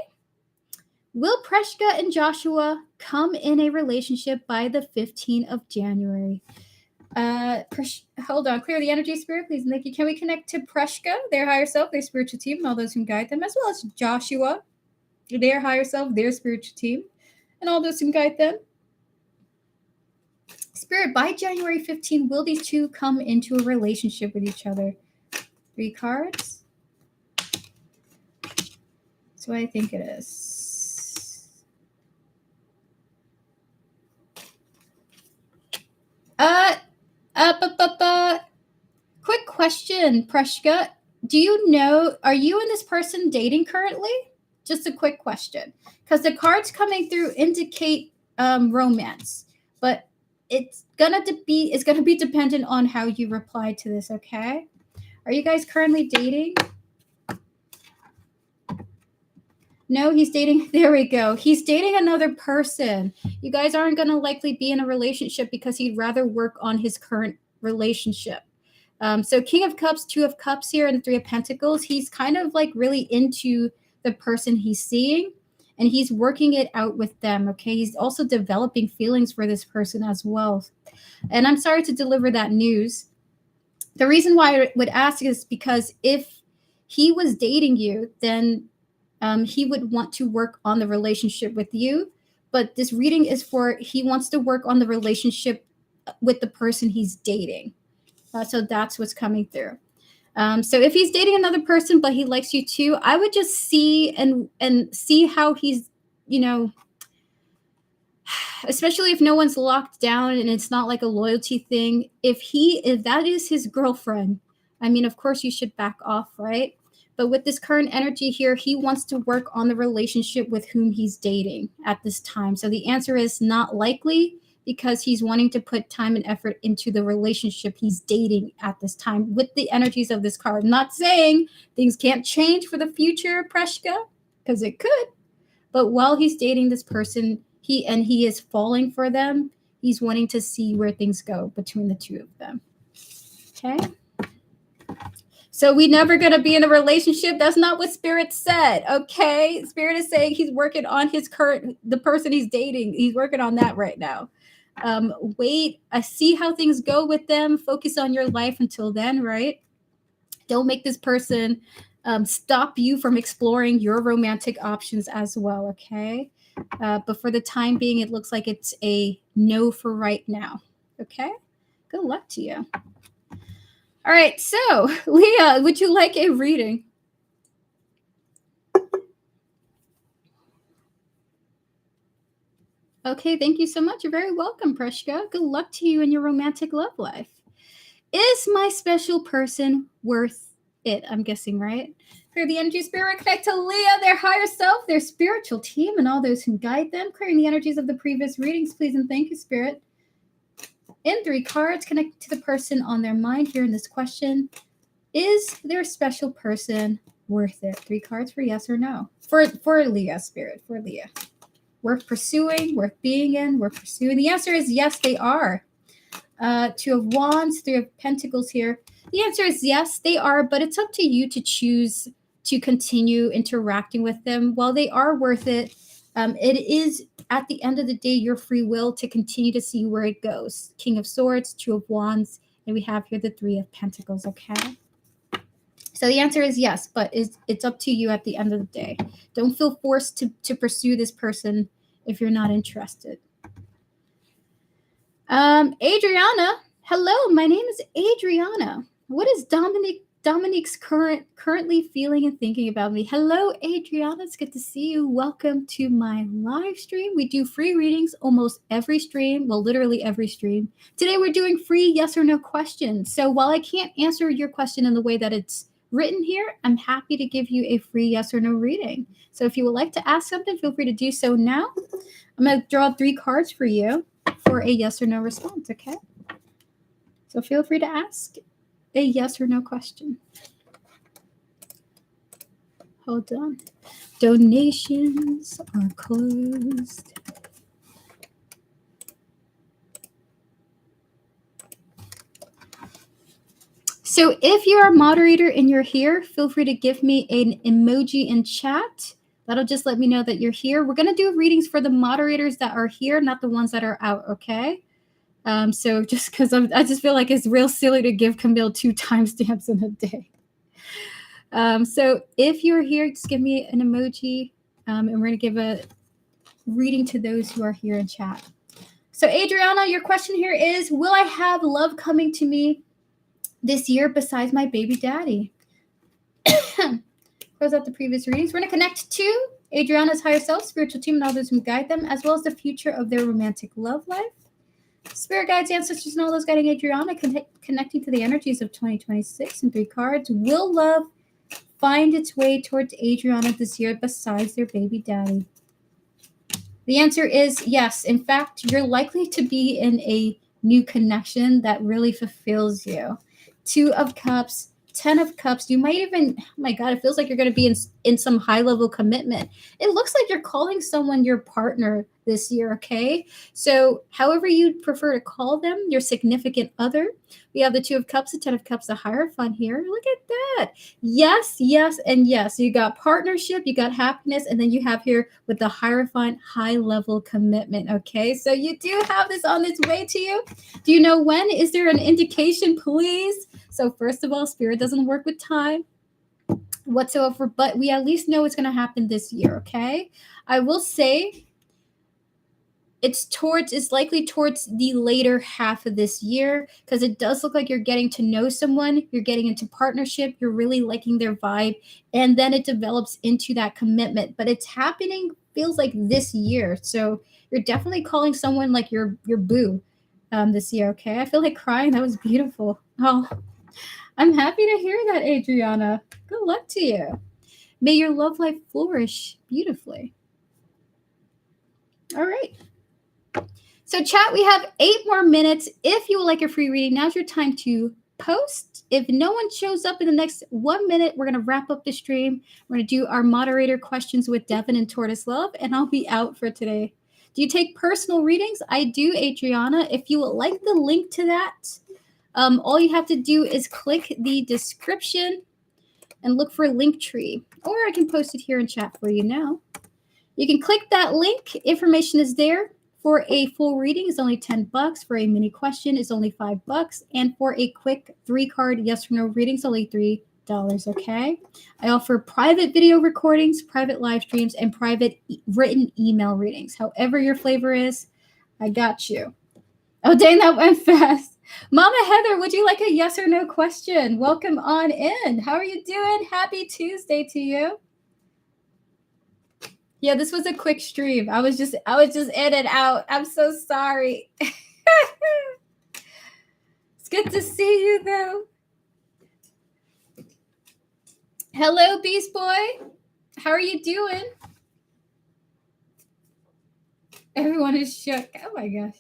Will Preshka and Joshua come in a relationship by the 15th of January? Hold on, clear the energy, spirit, please. And thank you. Can we connect to Preshka, their higher self, their spiritual team, and all those who guide them, as well as Joshua, their higher self, their spiritual team, and all those who guide them? Spirit, by January 15th, will these two come into a relationship with each other? 3 cards. That's what I think it is. Quick question, Preshka. Do you know, are you and this person dating currently? Just a quick question. Because the cards coming through indicate romance. But it's gonna be dependent on how you reply to this, okay? Are you guys currently dating? No, he's dating. There we go. He's dating another person. You guys aren't going to likely be in a relationship because he'd rather work on his current relationship. So King of Cups, 2 of Cups here, and 3 of Pentacles. He's kind of like really into the person he's seeing, and he's working it out with them, okay? He's also developing feelings for this person as well. And I'm sorry to deliver that news. The reason why I would ask is because if he was dating you, then he would want to work on the relationship with you. But this reading is for he wants to work on the relationship with the person he's dating. So that's what's coming through. So if he's dating another person, but he likes you too, I would just see and see how he's, you know, especially if no one's locked down and it's not like a loyalty thing. If that is his girlfriend, I mean, of course you should back off, right? But with this current energy here, he wants to work on the relationship with whom he's dating at this time. So the answer is not likely, because he's wanting to put time and effort into the relationship he's dating at this time with the energies of this card. I'm not saying things can't change for the future, Preshka, because it could. But while he's dating this person, he is falling for them. He's wanting to see where things go between the two of them. Okay? So we never going to be in a relationship. That's not what Spirit said, okay? Spirit is saying he's working on the person he's dating. He's working on that right now. Wait, see how things go with them. Focus on your life until then, right? Don't make this person stop you from exploring your romantic options as well, okay? But for the time being, it looks like it's a no for right now, okay? Good luck to you. All right, so Leah, would you like a reading? Okay, thank you so much. You're very welcome, Preshka. Good luck to you in your romantic love life. Is my special person worth it? I'm guessing, right? Clear the energy, spirit, connect to Leah, their higher self, their spiritual team, and all those who guide them. Clearing the energies of the previous readings, please and thank you, Spirit. In 3 cards, connect to the person on their mind here in this question. Is their special person worth it? 3 cards for yes or no. For Leah, Spirit, for Leah. Worth pursuing, worth being in, worth pursuing. The answer is yes, they are. 2 of Wands, 3 of Pentacles here. The answer is yes, they are, but it's up to you to choose to continue interacting with them. While they are worth it, it is, at the end of the day, your free will to continue to see where it goes. King of Swords, 2 of Wands, and we have here the 3 of Pentacles, okay? So the answer is yes, but it's up to you at the end of the day. Don't feel forced to pursue this person if you're not interested. Adriana, hello, my name is Adriana. What is Dominic Dominique's currently feeling and thinking about me. Hello, Adriana. It's good to see you. Welcome to my live stream. We do free readings almost every stream. Well, literally every stream. Today we're doing free yes or no questions. So while I can't answer your question in the way that it's written here, I'm happy to give you a free yes or no reading. So if you would like to ask something, feel free to do so now. I'm going to draw 3 cards for you for a yes or no response, okay? So feel free to ask a yes or no question. Hold on. Donations are closed. So if you're a moderator and you're here, feel free to give me an emoji in chat. That'll just let me know that you're here. We're going to do readings for the moderators that are here, not the ones that are out, okay? So just because I just feel like it's real silly to give Camille 2 timestamps in a day. So if you're here, just give me an emoji, and we're going to give a reading to those who are here in chat. So Adriana, your question here is, will I have love coming to me this year besides my baby daddy? Close out the previous readings. We're going to connect to Adriana's higher self, spiritual team, and others who guide them, as well as the future of their romantic love life. Spirit guides, ancestors, and all those guiding Adriana, connecting to the energies of 2026 and 3 cards. Will love find its way towards Adriana this year besides their baby daddy? The answer is yes. In fact, you're likely to be in a new connection that really fulfills you. 2 of Cups, 10 of Cups. You might even, oh my God, it feels like you're going to be in some high-level commitment. It looks like you're calling someone your partner this year, okay? So however you prefer to call them, your significant other. We have the 2 of Cups, the 10 of Cups, the Hierophant here. Look at that. Yes, yes, and yes. You got partnership, you got happiness, and then you have here with the Hierophant high-level commitment, okay? So you do have this on its way to you. Do you know when? Is there an indication, please? So first of all, Spirit doesn't work with time whatsoever, but we at least know it's going to happen this year, okay? I will say it's likely towards the later half of this year, because it does look like you're getting to know someone, you're getting into partnership, you're really liking their vibe, and then it develops into that commitment. But it's happening, feels like this year. So you're definitely calling someone like your boo this year, okay? I feel like crying. That was beautiful. Oh, I'm happy to hear that, Adriana. Good luck to you. May your love life flourish beautifully. All right. So chat, we have 8 more minutes. If you would like a free reading, now's your time to post. If no one shows up in the next 1 minute, we're going to wrap up the stream. We're going to do our moderator questions with Devin and Tortoise Love, and I'll be out for today. Do you take personal readings? I do, Adriana. If you would like the link to that, all you have to do is click the description and look for Linktree, or I can post it here in chat for you now. You can click that link. Information is there. For a full reading, it's only $10. For a mini question, it's only $5. And for a quick 3-card yes or no reading, it's only $3. Okay. I offer private video recordings, private live streams, and private written email readings. However your flavor is, I got you. Oh, dang, that went fast. Mama Heather, would you like a yes or no question? Welcome on in. How are you doing? Happy Tuesday to you. Yeah, this was a quick stream. I was just in and out. I'm so sorry. It's good to see you though. Hello, Beast Boy. How are you doing? Everyone is shook. Oh my gosh.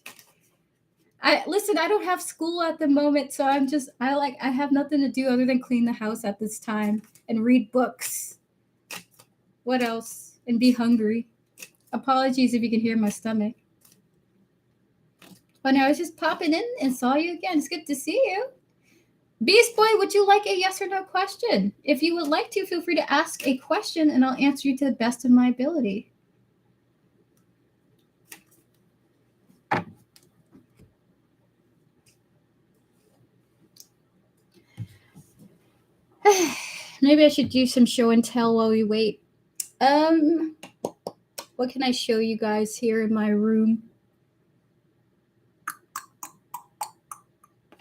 I don't have school at the moment, so I have nothing to do other than clean the house at this time and read books. What else? And be hungry. Apologies if you can hear my stomach. But no, I was just popping in and saw you again. It's good to see you. Beast Boy, would you like a yes or no question? If you would like to, feel free to ask a question and I'll answer you to the best of my ability. Maybe I should do some show and tell while we wait. What can I show you guys here in my room?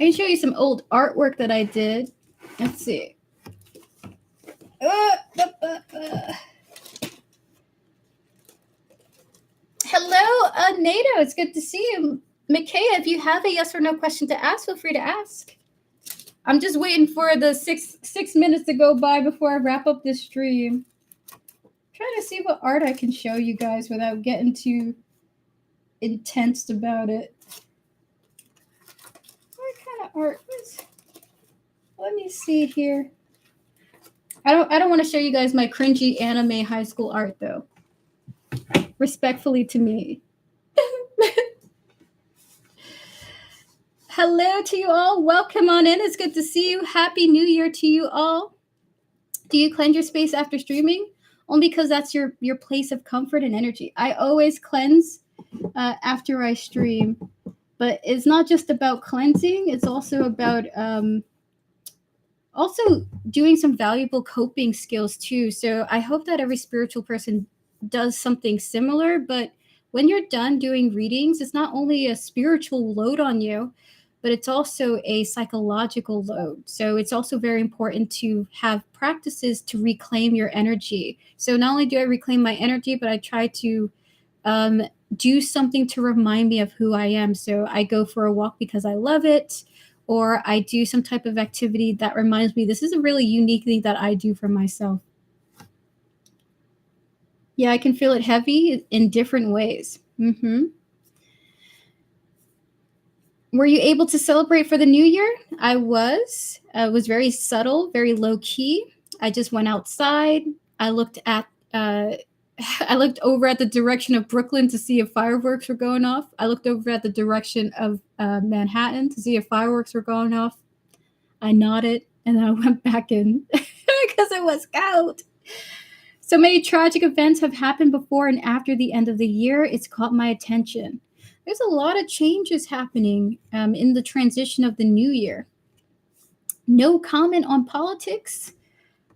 I can show you some old artwork that I did. Let's see. Hello, NATO. It's good to see you. Mikaya, if you have a yes or no question to ask, feel free to ask. I'm just waiting for the six minutes to go by before I wrap up this stream. Trying to see what art I can show you guys without getting too intense about it. What kind of art is? Let me see here. I don't want to show you guys my cringy anime high school art though. Respectfully to me. Hello to you all. Welcome on in. It's good to see you. Happy New Year to you all. Do you cleanse your space after streaming? Only because that's your place of comfort and energy. I always cleanse after I stream, but it's not just about cleansing. It's also about also doing some valuable coping skills too. So I hope that every spiritual person does something similar. But when you're done doing readings, it's not only a spiritual load on you, but it's also a psychological load. So it's also very important to have practices to reclaim your energy. So not only do I reclaim my energy, but I try to do something to remind me of who I am. So I go for a walk because I love it, or I do some type of activity that reminds me this is a really unique thing that I do for myself. Yeah, I can feel it heavy in different ways. Were you able to celebrate for the new year? I was. It was very subtle, very low key. I just went outside. I looked at I looked over at the direction of Brooklyn to see if fireworks were going off. I looked over at the direction of Manhattan to see if fireworks were going off. I nodded and then I went back in because it was cold. So many tragic events have happened before and after the end of the year. It's caught my attention. There's a lot of changes happening in the transition of the new year. No comment on politics,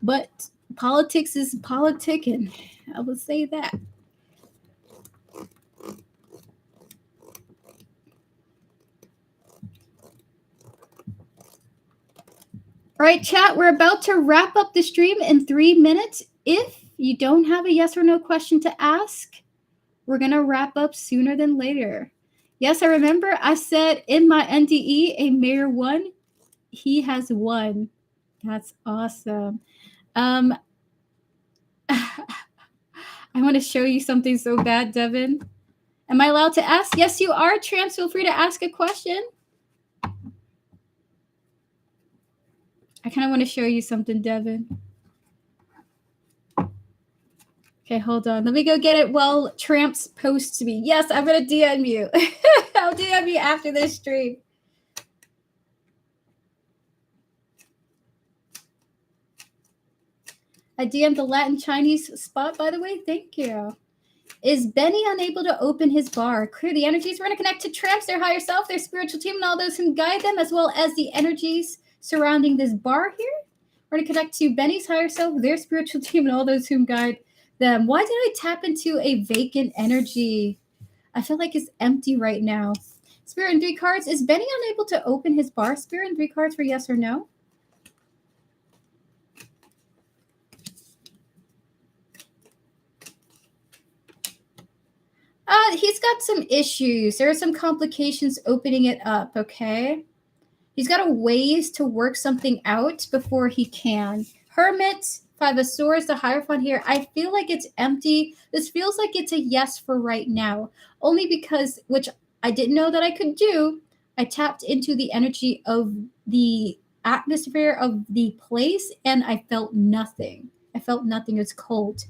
but politics is politicking. I would say that. All right, chat, we're about to wrap up the stream in 3 minutes. If you don't have a yes or no question to ask, we're going to wrap up sooner than later. Yes, I remember I said in my NDE, a mayor won. He has won. That's awesome. I want to show you something so bad, Devin. Am I allowed to ask? Yes, you are. Tramps, feel free to ask a question. I kind of want to show you something, Devin. Okay, hold on. Let me go get it while Tramps posts me. Yes, I'm going to DM you. I'll DM you after this stream. I DM'd the Latin Chinese spot, by the way. Thank you. Is Benny unable to open his bar? Clear the energies. We're going to connect to Tramps, their higher self, their spiritual team, and all those who guide them, as well as the energies surrounding this bar here. We're going to connect to Benny's higher self, their spiritual team, and all those who guide them. Why did I tap into a vacant energy? I feel like it's empty right now. Spirit and 3 cards. Is Benny unable to open his bar? Spirit and 3 cards for yes or no? He's got some issues. There are some complications opening it up, okay? He's got a ways to work something out before he can. Hermit, 5 of Swords, the Hierophant here. I feel like it's empty. This feels like it's a yes for right now. Only because, which I didn't know that I could do, I tapped into the energy of the atmosphere of the place and I felt nothing. I felt nothing. It's cold.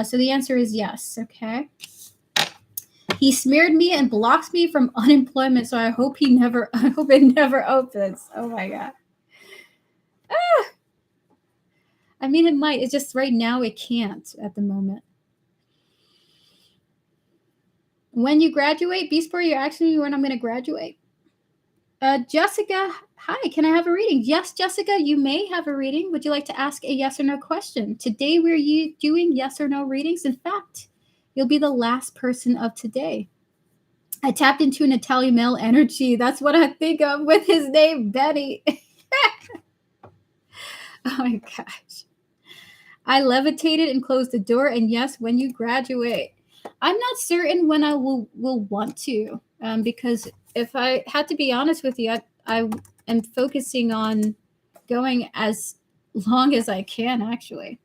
So the answer is yes, okay? He smeared me and blocks me from unemployment, so I hope it never opens. Oh my god. I mean, it might. It's just right now it can't at the moment. When you graduate, Beastboy, you're asking me when I'm going to graduate. Jessica, hi, can I have a reading? Yes, Jessica, you may have a reading. Would you like to ask a yes or no question? Today we're doing yes or no readings. In fact, you'll be the last person of today. I tapped into an Italian male energy. That's what I think of with his name, Benny. Oh my gosh. I levitated and closed the door, and yes, when you graduate. I'm not certain when I will want to, because if I had to be honest with you, I am focusing on going as long as I can, actually,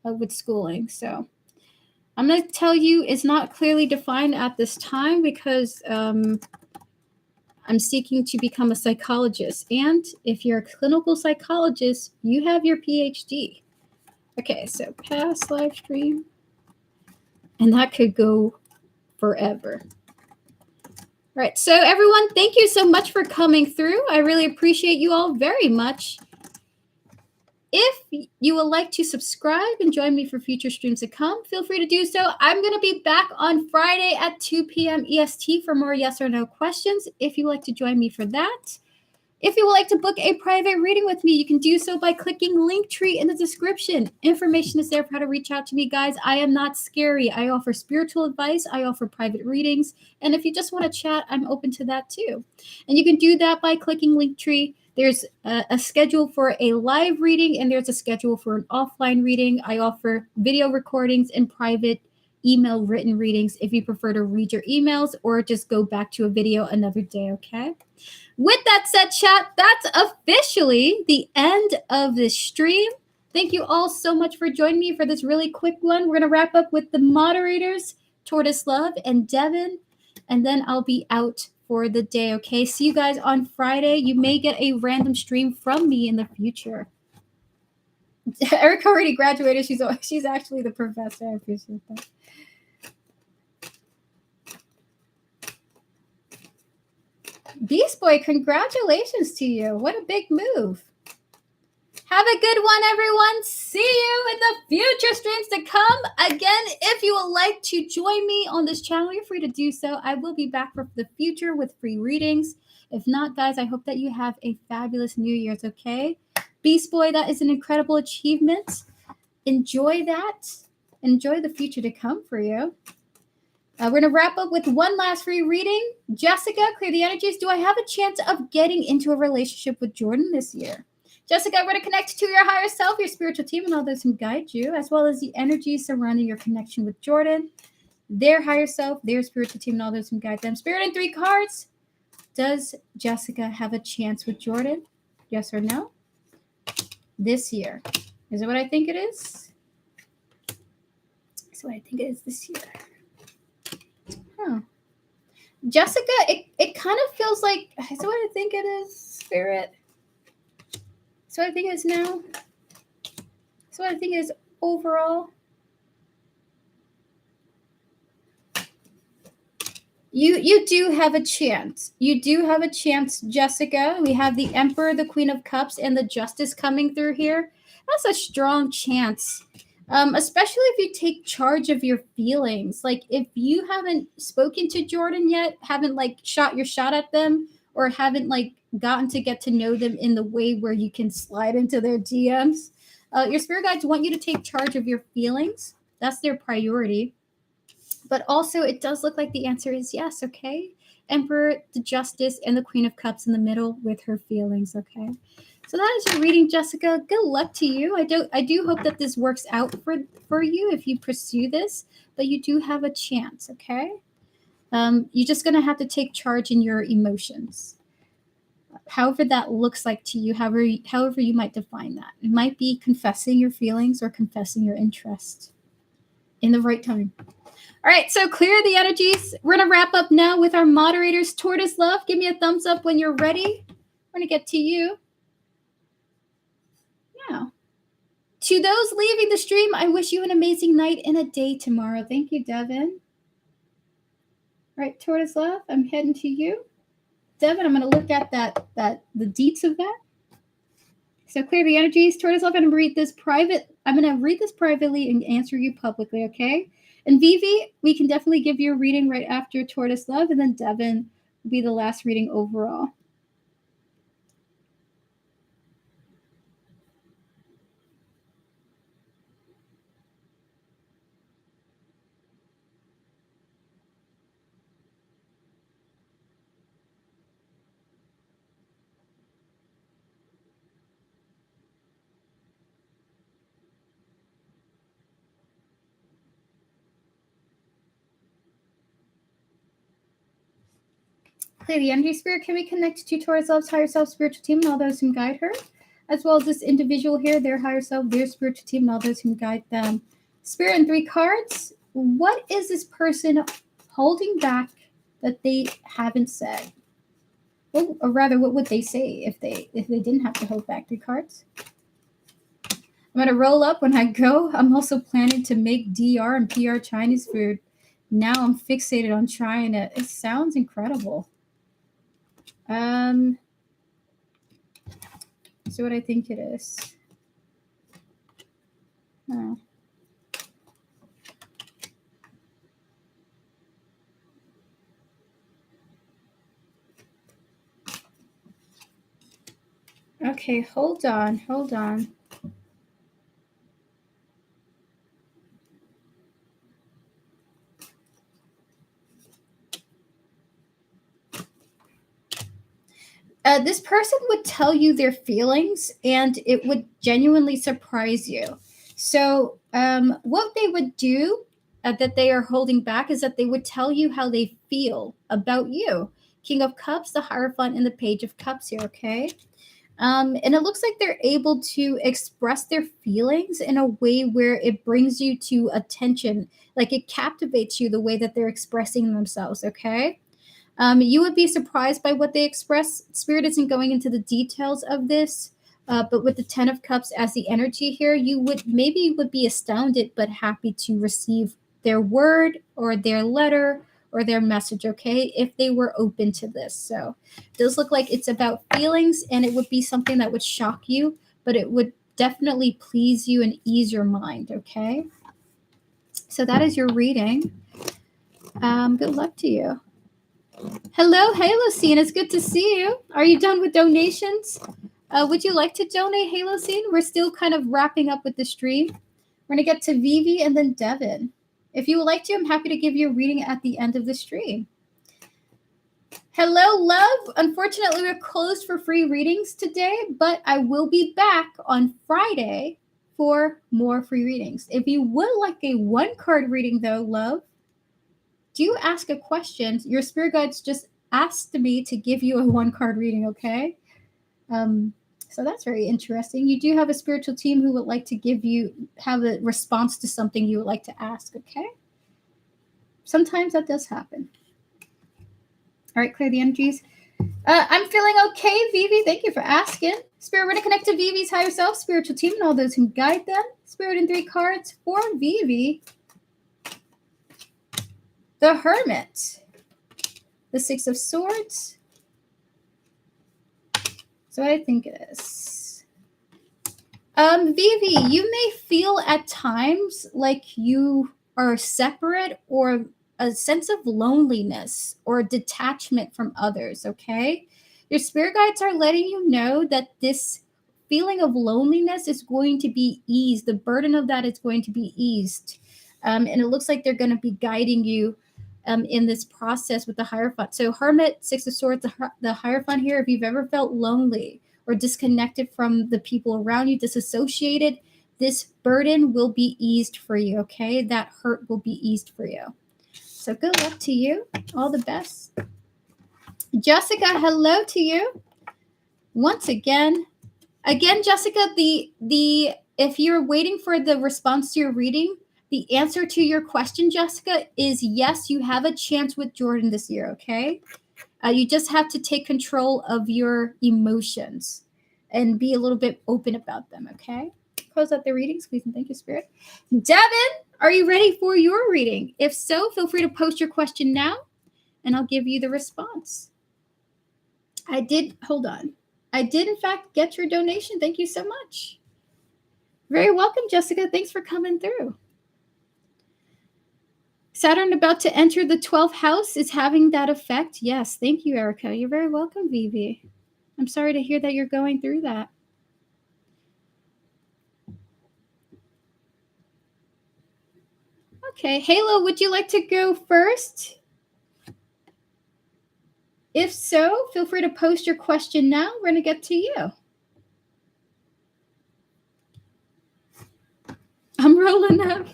with schooling. So I'm going to tell you it's not clearly defined at this time because I'm seeking to become a psychologist. And if you're a clinical psychologist, you have your PhD. Okay, so past live stream. And that could go forever. All right, so everyone, thank you so much for coming through. I really appreciate you all very much. If you would like to subscribe and join me for future streams to come, feel free to do so. I'm going to be back on Friday at 2 p.m. EST for more yes or no questions if you would like to join me for that. If you would like to book a private reading with me, you can do so by clicking Linktree in the description. Information is there for how to reach out to me, guys. I am not scary. I offer spiritual advice. I offer private readings. And if you just want to chat, I'm open to that too. And you can do that by clicking Linktree. There's a schedule for a live reading, and there's a schedule for an offline reading. I offer video recordings and private email written readings if you prefer to read your emails or just go back to a video another day, okay? With that said, chat, that's officially the end of this stream. Thank you all so much for joining me for this really quick one. We're going to wrap up with the moderators, Tortoise Love and Devin, and then I'll be out for the day, okay? See you guys on Friday. You may get a random stream from me in the future. Erica already graduated. She's actually the professor. I appreciate that. Beast Boy, congratulations to you. What a big move. Have a good one, everyone. See you in the future streams to come. Again, if you would like to join me on this channel, you're free to do so. I will be back for the future with free readings. If not, guys, I hope that you have a fabulous New Year's, okay? Beast Boy, that is an incredible achievement. Enjoy that. Enjoy the future to come for you. We're going to wrap up with one last free reading. Jessica, clear the energies. Do I have a chance of getting into a relationship with Jordan this year? Jessica, we're going to connect to your higher self, your spiritual team, and all those who guide you, as well as the energies surrounding your connection with Jordan, their higher self, their spiritual team, and all those who guide them. Spirit in 3 cards. Does Jessica have a chance with Jordan? Yes or no? This year. Is it what I think it is? Is what I think it is this year. Huh. Jessica, it kind of feels like, is what I think it is, Spirit? Is what I think it is now? Is what I think it is overall? You do have a chance. You do have a chance, Jessica. We have the Emperor, the Queen of Cups, and the Justice coming through here. That's a strong chance. Especially if you take charge of your feelings. Like, if you haven't spoken to Jordan yet, haven't, like, shot your shot at them, or haven't, like, gotten to get to know them in the way where you can slide into their DMs, your spirit guides want you to take charge of your feelings. That's their priority. But also, it does look like the answer is yes, okay? Emperor, the Justice, and the Queen of Cups in the middle with her feelings, okay? So that is your reading, Jessica. Good luck to you. I do hope that this works out for you if you pursue this, but you do have a chance, okay? You're just going to have to take charge in your emotions. However that looks like to you, however you might define that. It might be confessing your feelings or confessing your interest in the right time. All right, so clear the energies. We're going to wrap up now with our moderators. Tortoise Love, give me a thumbs up when you're ready. We're going to get to you. Yeah. To those leaving the stream, I wish you an amazing night and a day tomorrow. Thank you, Devin. All right, Tortoise Love, I'm heading to you. Devin, I'm going to look at the deets of that. So clear the energies. Tortoise Love, I'm going to read this privately and answer you publicly, okay? And Vivi, we can definitely give you a reading right after Tortoise Love, and then Devin will be the last reading overall. Clear the energy, Spirit. Can we connect to Taurus Love's higher self spiritual team and all those who guide her? As well as this individual here, their higher self, their spiritual team, and all those who guide them. Spirit and 3 cards. What is this person holding back that they haven't said? Or rather, what would they say if they didn't have to hold back? 3 cards. I'm gonna roll up when I go. I'm also planning to make DR and PR Chinese food. Now I'm fixated on trying it. It sounds incredible. So what I think it is. Oh. Okay, hold on. This person would tell you their feelings, and it would genuinely surprise you. So what they would do that they are holding back is that they would tell you how they feel about you. King of Cups, the Hierophant, and the Page of Cups here, okay? And it looks like they're able to express their feelings in a way where it brings you to attention. Like it captivates you the way that they're expressing themselves, okay? You would be surprised by what they express. Spirit isn't going into the details of this, but with the 10 of Cups as the energy here, you would be astounded but happy to receive their word or their letter or their message, okay, if they were open to this. So it does look like it's about feelings, and it would be something that would shock you, but it would definitely please you and ease your mind, okay? So that is your reading. Good luck to you. Hello, Halocene. It's good to see you. Are you done with donations? Would you like to donate, Halocene? We're still kind of wrapping up with the stream. We're going to get to Vivi and then Devin. If you would like to, I'm happy to give you a reading at the end of the stream. Hello, love. Unfortunately, we're closed for free readings today, but I will be back on Friday for more free readings. If you would like a 1-card reading, though, love, do ask a question. Your spirit guides just asked me to give you a 1-card reading, okay? So that's very interesting. You do have a spiritual team who would like to have a response to something you would like to ask, okay? Sometimes that does happen. All right, clear the energies. I'm feeling okay, Vivi. Thank you for asking. Spirit, we're going to connect to Vivi's higher self, spiritual team, and all those who guide them. Spirit in 3 cards for Vivi. The Hermit. The 6 of Swords. So what I think it is. Vivi, you may feel at times like you are separate or a sense of loneliness or detachment from others, okay? Your spirit guides are letting you know that this feeling of loneliness is going to be eased. The burden of that is going to be eased. And it looks like they're going to be guiding you in this process with the Hierophant. So Hermit, 6 of Swords, the Hierophant here, if you've ever felt lonely or disconnected from the people around you, disassociated, this burden will be eased for you, okay? That hurt will be eased for you. So good luck to you. All the best. Jessica, hello to you. Once again, Jessica, if you're waiting for the response to your reading, the answer to your question, Jessica, is yes, you have a chance with Jordan this year, okay? You just have to take control of your emotions and be a little bit open about them, okay? Close out the readings, please, and thank you, Spirit. Devin, are you ready for your reading? If so, feel free to post your question now, and I'll give you the response. Hold on. I did, in fact, get your donation. Thank you so much. Very welcome, Jessica. Thanks for coming through. Saturn about to enter the 12th house is having that effect. Yes, thank you, Erica. You're very welcome, Vivi. I'm sorry to hear that you're going through that. Okay, Halo, would you like to go first? If so, feel free to post your question now. We're going to get to you. I'm rolling up.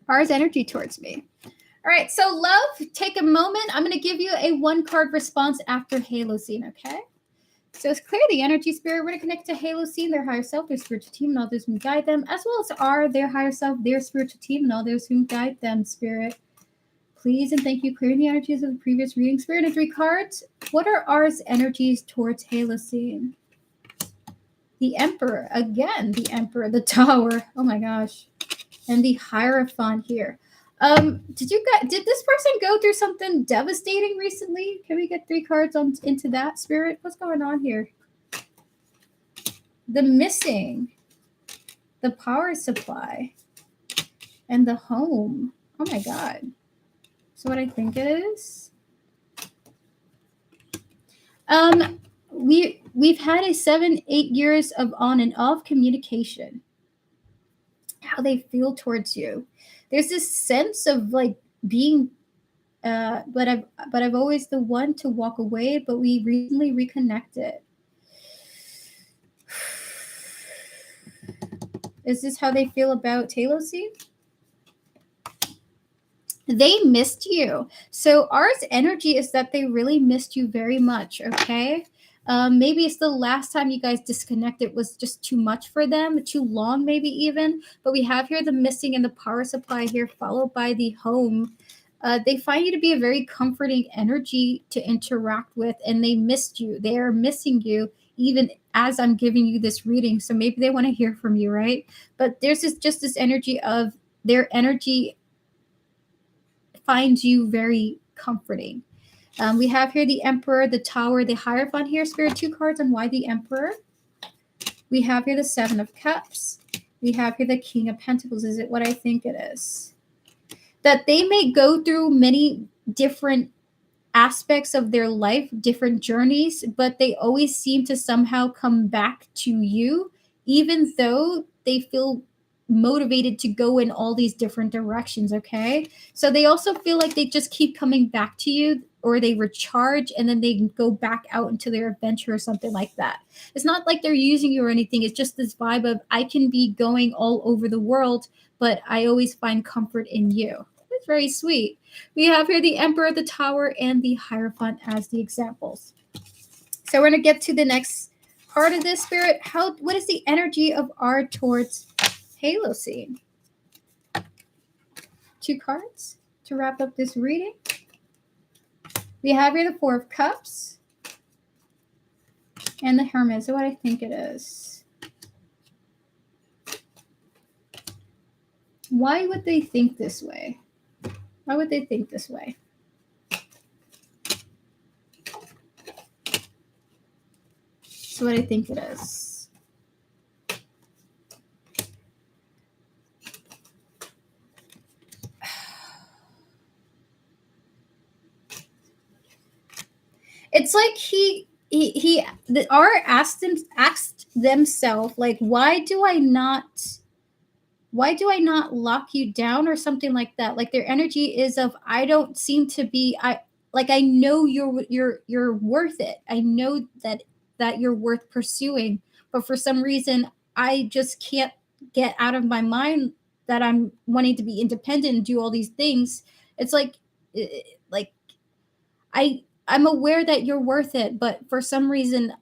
All R's energy towards me. All right, so love, take a moment. I'm going to give you a 1-card response after Halo Scene, okay? So it's clear the energy spirit. We're going to connect to Halo Scene, their higher self, their spiritual team, and all those who guide them, as well as their higher self, their spiritual team, and all those who guide them, spirit. Please and thank you. Clearing the energies of the previous reading. Spirit and 3 cards. What are R's energies towards Halo Scene? The Emperor. Again, the Emperor. The Tower. Oh my gosh. And the Hierophant here. Did this person go through something devastating recently? Can we get 3 cards into that, spirit? What's going on here? The Missing, the Power Supply, and the Home. Oh my god. So what I think it is? We've had a 7-8 years of on and off communication. How they feel towards you. There's this sense of like being but I've always the one to walk away, but we recently reconnected. Is this how they feel about Halo Scene? They missed you. So R's energy is that they really missed you very much, okay? Maybe it's the last time you guys disconnected was just too much for them, too long maybe even. But we have here the Missing and the Power Supply here, followed by the Home. They find you to be a very comforting energy to interact with, and they missed you. They are missing you even as I'm giving you this reading. So maybe they want to hear from you, right? But there's just this energy of their energy finds you very comforting. We have here the Emperor, the Tower, the Hierophant here. Spirit, 2 cards on why the Emperor. We have here the 7 of Cups. We have here the King of Pentacles. Is it what I think it is? That they may go through many different aspects of their life, different journeys, but they always seem to somehow come back to you, even though they feel motivated to go in all these different directions, okay? So they also feel like they just keep coming back to you, or they recharge and then they go back out into their adventure or something like that. It's not like they're using you or anything. It's just this vibe of, I can be going all over the world, but I always find comfort in you. It's very sweet. We have here the Emperor, the Tower, and the Hierophant as the examples. So we're going to get to the next part of this, spirit. What is the energy of R towards Halo Scene? 2 cards to wrap up this reading. We have here the 4 of Cups and the Hermit. So what I think it is. Why would they think this way? Why would they think this way? So what I think it is. It's like R asked themselves, like, why do I not lock you down or something like that? Like their energy is of, I don't seem to be, I know you're worth it. I know that you're worth pursuing, but for some reason I just can't get out of my mind that I'm wanting to be independent and do all these things. It's like I'm aware that you're worth it, but for some reason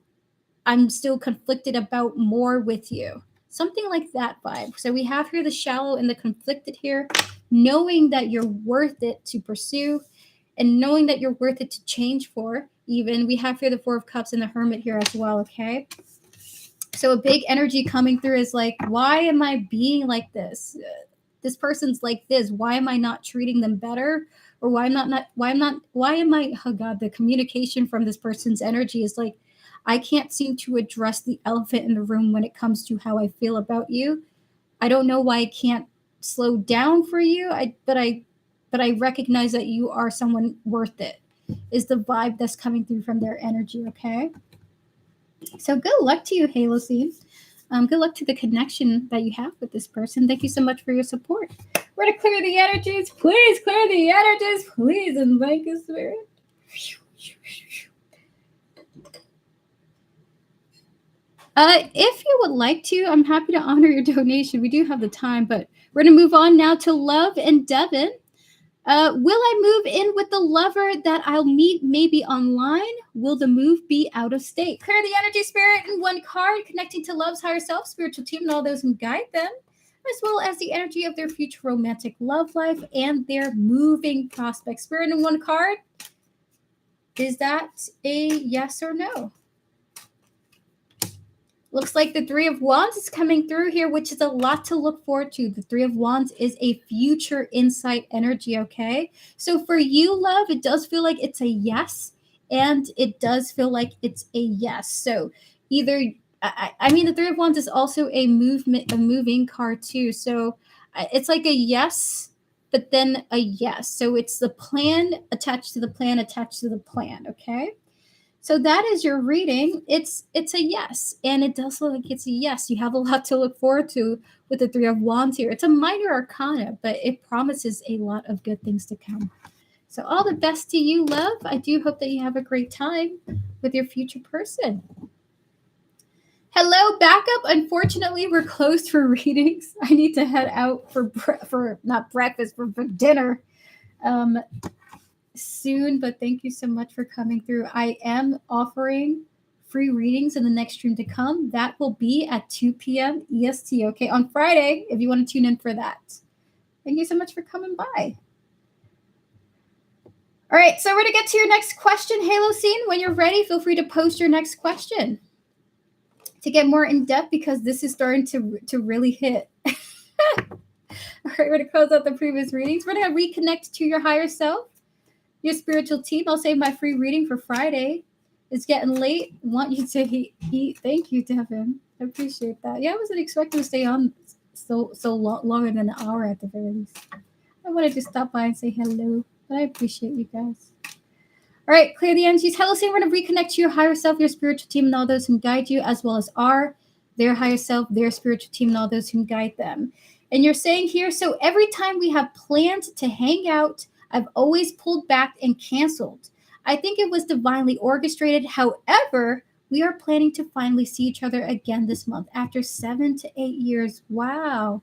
I'm still conflicted about more with you. Something like that vibe. So we have here the shallow and the conflicted here, knowing that you're worth it to pursue and knowing that you're worth it to change for. Even we have here the 4 of Cups and the Hermit here as well, okay? So a big energy coming through is like, why am I being like this? This person's like this. Why am I not treating them better? Or why am I, oh God, the communication from this person's energy is like, I can't seem to address the elephant in the room when it comes to how I feel about you. I don't know why I can't slow down for you. But I recognize that you are someone worth it, is the vibe that's coming through from their energy, okay? So good luck to you, Halo Scene. Good luck to the connection that you have with this person. Thank you so much for your support. We're going to clear the energies. Please clear the energies. Please, and thank you, Spirit. If you would like to, I'm happy to honor your donation. We do have the time, but we're going to move on now to Love and Devin. Will I move in with the lover that I'll meet maybe online? Will the move be out of state? Clear the energy, spirit, in one card, connecting to love's higher self, spiritual team, and all those who guide them, as well as the energy of their future romantic love life and their moving prospects. Spirit in one card. Is that a yes or no? Looks like the Three of Wands is coming through here, which is a lot to look forward to. The Three of Wands is a future insight energy, okay? So for you, love, it does feel like it's a yes, and it does feel like it's a yes. So either, I mean, the Three of Wands is also a moving card too. So it's like a yes, but then a yes. So it's the plan attached to the plan attached to the plan, okay? So that is your reading. It's a yes, and it does look like it's a yes. You have a lot to look forward to with the Three of Wands here. It's a minor arcana, but it promises a lot of good things to come. So all the best to you, love. I do hope that you have a great time with your future person. Hello, backup. Unfortunately, we're closed for readings. I need to head out for not breakfast, for dinner. Soon, but thank you so much for coming through. I am offering free readings in the next stream to come. That will be at 2 p.m. EST, okay, on Friday, if you want to tune in for that. Thank you so much for coming by. All right, so we're going to get to your next question, Halo Scene. When you're ready, feel free to post your next question to get more in depth, because this is starting to really hit. All right, we're going to close out the previous readings. We're going to reconnect to your higher self, your spiritual team. I'll save my free reading for Friday. It's getting late. Want you to eat. Thank you, Devin. I appreciate that. Yeah, I wasn't expecting to stay on so longer than an hour at the very least. I wanted to stop by and say hello, but I appreciate you guys. All right, clear the energies. Hello, Saint. We're going to reconnect to your higher self, your spiritual team, and all those who guide you, as well as their higher self, their spiritual team, and all those who guide them. And you're saying here, so every time we have planned to hang out, I've always pulled back and canceled. I think it was divinely orchestrated. However, we are planning to finally see each other again this month after 7 to 8 years. Wow.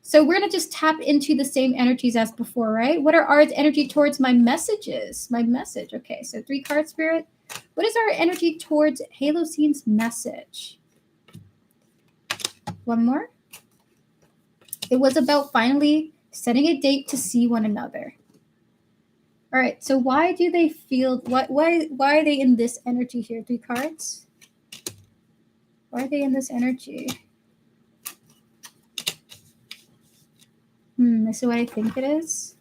So we're going to just tap into the same energies as before, right? What are our energy towards my messages? My message. Okay, so 3 card spirit. What is our energy towards Halo Scene's message? One more. It was about finally setting a date to see one another. All right, so why do they feel, why are they in this energy here? 3 cards. Why are they in this energy? This is what I think it is.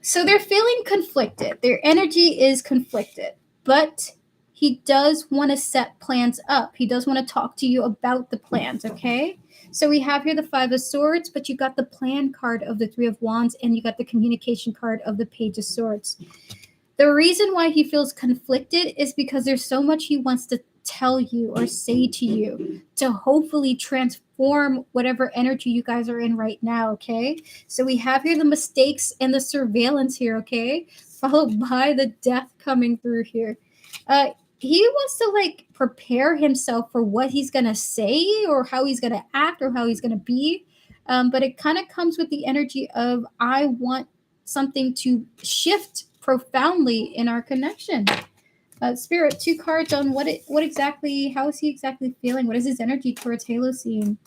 So they're feeling conflicted. Their energy is conflicted, but he does want to set plans up. He does want to talk to you about the plans, okay? So we have here the 5 of Swords, but you got the plan card of the 3 of Wands, and you got the communication card of the Page of Swords. The reason why he feels conflicted is because there's so much he wants to tell you or say to you to hopefully transform whatever energy you guys are in right now, okay? So we have here the mistakes and the surveillance here, okay? Followed by the death coming through here. He wants to like prepare himself for what he's gonna say or how he's gonna act or how he's gonna be. But it kind of comes with the energy of, I want something to shift profoundly in our connection. Spirit, 2 cards on what exactly, how is he exactly feeling? What is his energy towards Halo Scene?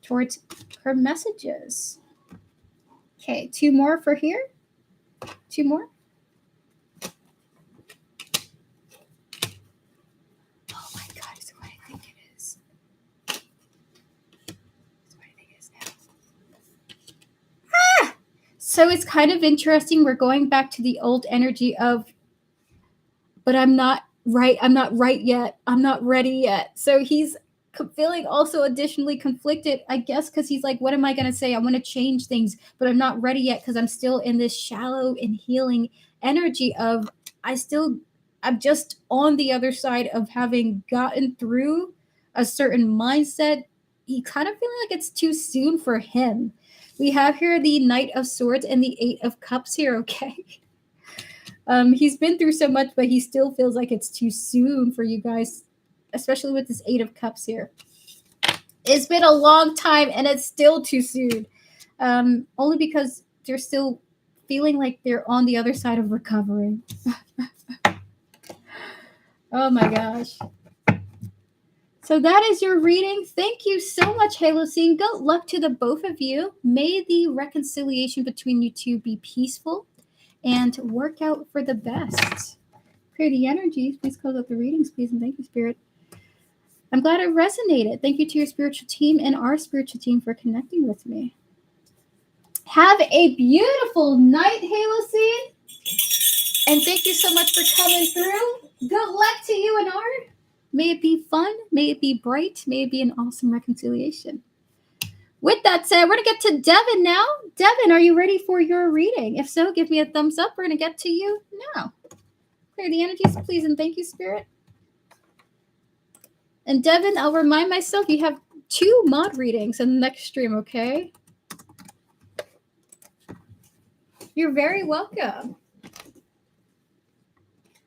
Towards her messages. Okay, 2 more for here. 2 more. Oh my God, it's what I think it is. It's what I think it is now. So it's kind of interesting. We're going back to the old energy of, but I'm not right. I'm not right yet. I'm not ready yet. So he's feeling also additionally conflicted, I guess, because he's like, what am I going to say? I want to change things, but I'm not ready yet because I'm still in this shallow and healing energy of, I'm just on the other side of having gotten through a certain mindset. He kind of feeling like it's too soon for him. We have here the Knight of Swords and the Eight of Cups here, okay? He's been through so much, but he still feels like it's too soon for you guys, especially with this Eight of Cups here. It's been a long time, and it's still too soon. Only because they're still feeling like they're on the other side of recovering. Oh my gosh. So that is your reading. Thank you so much, Hellooooooo. Good luck to the both of you. May the reconciliation between you two be peaceful and work out for the best. Clear the energies. Please close out the readings, please, and thank you, Spirit. I'm glad it resonated. Thank you to your spiritual team and our spiritual team for connecting with me. Have a beautiful night, Hellooooooo. And thank you so much for coming through. Good luck to you and Art. May it be fun. May it be bright. May it be an awesome reconciliation. With that said, we're going to get to Devin now. Devin, are you ready for your reading? If so, give me a thumbs up. We're going to get to you now. Clear the energies, please, and thank you, Spirit. And Devin, I'll remind myself you have 2 mod readings in the next stream, okay? You're very welcome.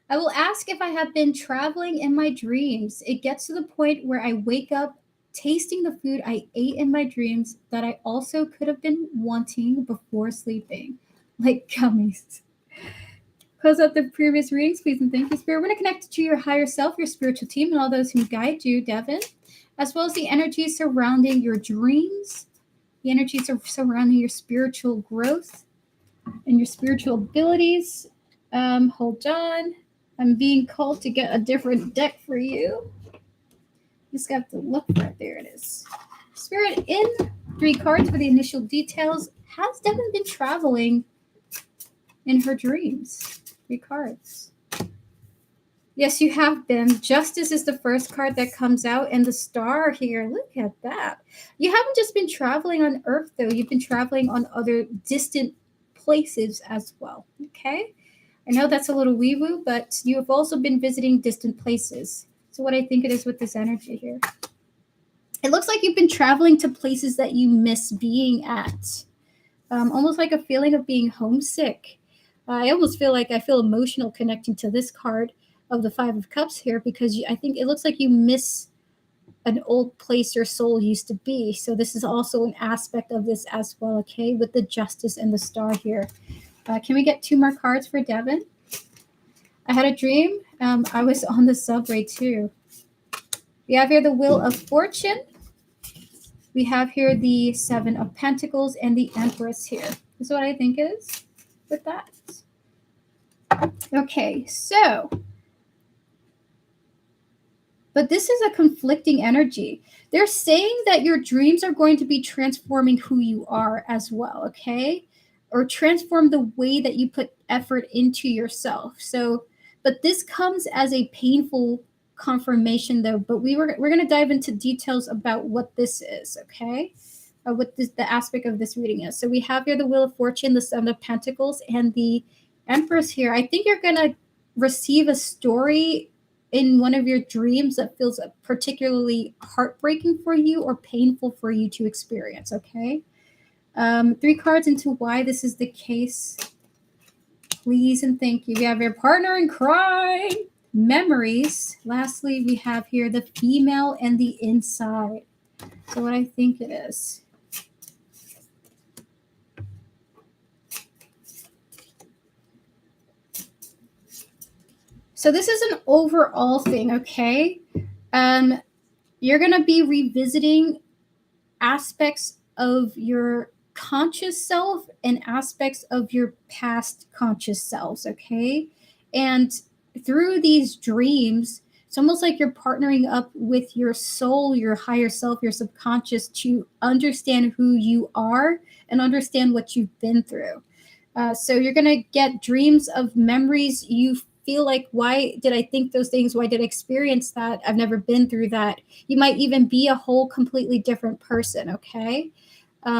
I will ask if I have been traveling in my dreams. It gets to the point where I wake up tasting the food I ate in my dreams that I also could have been wanting before sleeping, like gummies. Close out the previous readings, please, and thank you, Spirit. We're going to connect to your higher self, your spiritual team, and all those who guide you, Devin, as well as the energies surrounding your dreams, the energies surrounding your spiritual growth and your spiritual abilities. Hold on. I'm being called to get a different deck for you. Just got to look for it. There it is. Spirit, in 3 cards for the initial details. Has Devin been traveling in her dreams? 3 cards. Yes, you have been. Justice is the first card that comes out, and the star here. Look at that. You haven't just been traveling on Earth, though. You've been traveling on other distant places as well. Okay? I know that's a little wee-woo, but you have also been visiting distant places. So what I think it is with this energy here. It looks like you've been traveling to places that you miss being at. Almost like a feeling of being homesick. I almost feel like I feel emotional connecting to this card of the 5 of Cups here because I think it looks like you miss an old place your soul used to be. So this is also an aspect of this as well, okay, with the Justice and the Star here. Can we get 2 more cards for Devin? I had a dream. I was on the subway too. We have here the Wheel of Fortune. We have here the 7 of Pentacles and the Empress here. This is what I think it is with that. Okay, so. But this is a conflicting energy. They're saying that your dreams are going to be transforming who you are as well, okay? Or transform the way that you put effort into yourself. So, but this comes as a painful confirmation though, but we're going to dive into details about what this is, okay? What the aspect of this reading is. So we have here the Wheel of Fortune, the 7 of Pentacles, and the Empress here. I think you're going to receive a story in one of your dreams that feels particularly heartbreaking for you or painful for you to experience, okay? 3 cards into why this is the case. Please and thank you. We have your partner in crime, memories. Lastly, we have here the female and the inside. So what I think it is. So this is an overall thing, okay? You're going to be revisiting aspects of your conscious self and aspects of your past conscious selves, okay? And through these dreams, it's almost like you're partnering up with your soul, your higher self, your subconscious to understand who you are and understand what you've been through. So you're going to get dreams of memories you feel like, why did I think those things? Why did I experience that? I've never been through that. You might even be a whole completely different person, okay?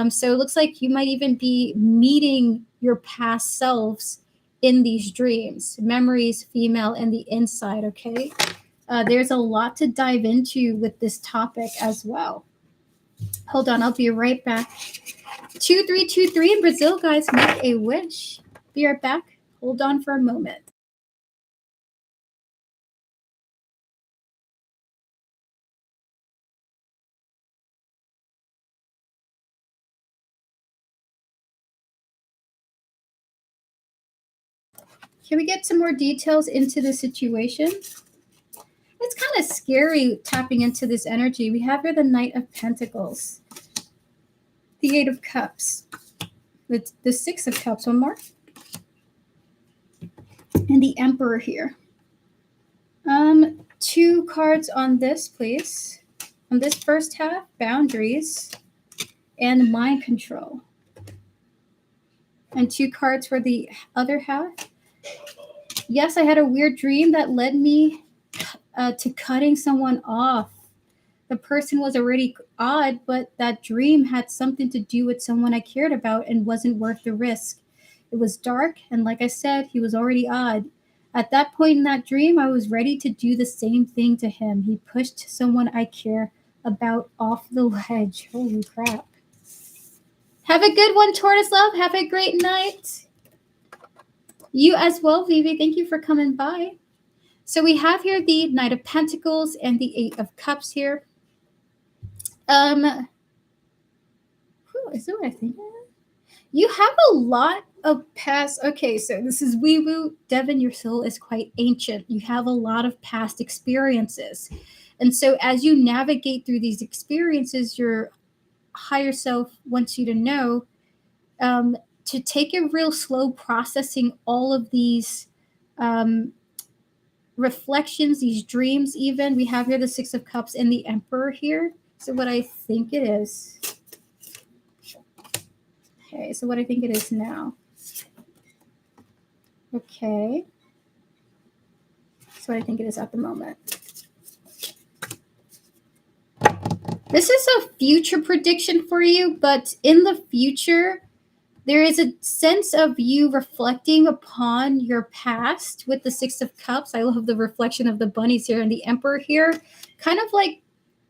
So it looks like you might even be meeting your past selves in these dreams. Memories, female, and the inside, okay? There's a lot to dive into with this topic as well. Hold on, I'll be right back. 2323 in Brazil, guys, make a wish. Be right back. Hold on for a moment. Can we get some more details into the situation? It's kind of scary tapping into this energy. We have here the Knight of Pentacles, the Eight of Cups, the Six of Cups, one more, and the Emperor here. Two cards on this, please. On this first half, boundaries and mind control. And two cards for the other half. Yes, I had a weird dream that led me to cutting someone off. The person was already odd, but that dream had something to do with someone I cared about and wasn't worth the risk. It was dark, and like I said, he was already odd. At that point in that dream, I was ready to do the same thing to him. He pushed someone I care about off the ledge. Holy crap. Have a good one, Tortoise Love. Have a great night. You as well, Vivi. Thank you for coming by. So we have here the Knight of Pentacles and the Eight of Cups here. Is that what I think? You have a lot of past. Okay, so this is wee woo. Devin, your soul is quite ancient. You have a lot of past experiences. And so as you navigate through these experiences, your higher self wants you to know to take a real slow processing all of these reflections, these dreams even. We have here the Six of Cups and the Emperor here. So what I think it is. Okay, so what I think it is now. Okay. So what I think it is at the moment. This is a future prediction for you, but in the future, there is a sense of you reflecting upon your past with the Six of Cups. I love the reflection of the bunnies here and the Emperor here. Kind of like,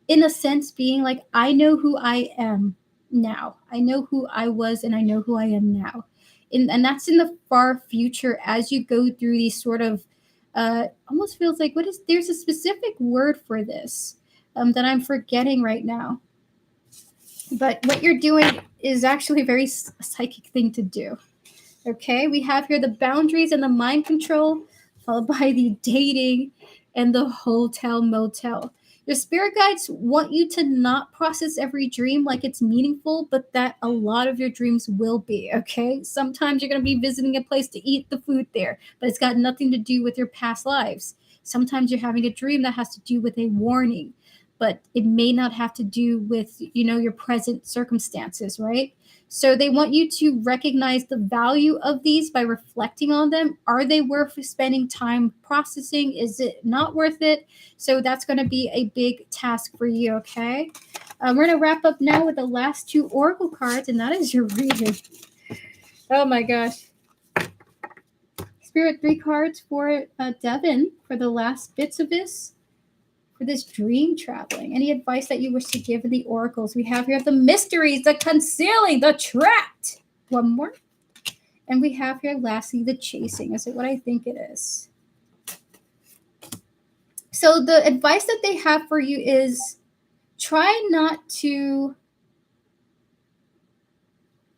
in a sense, being like, I know who I am now. I know who I was and I know who I am now. And that's in the far future as you go through these sort of, almost feels like, there's a specific word for this that I'm forgetting right now. But what you're doing is actually a very psychic thing to do. Okay, we have here the boundaries and the mind control, followed by the dating and the hotel motel. Your spirit guides want you to not process every dream like it's meaningful, but that a lot of your dreams will be, okay? Sometimes you're going to be visiting a place to eat the food there, but it's got nothing to do with your past lives. Sometimes you're having a dream that has to do with a warning, but it may not have to do with, your present circumstances, right? So they want you to recognize the value of these by reflecting on them. Are they worth spending time processing? Is it not worth it? So that's going to be a big task for you, okay? We're going to wrap up now with the last two oracle cards, and that is your reading. Oh my gosh. Spirit, 3 cards for Devin for the last bits of this. For this dream traveling. Any advice that you wish to give in the oracles? We have here the mysteries, the concealing, the trapped. One more. And we have here lastly the chasing. Is it what I think it is? So the advice that they have for you is try not to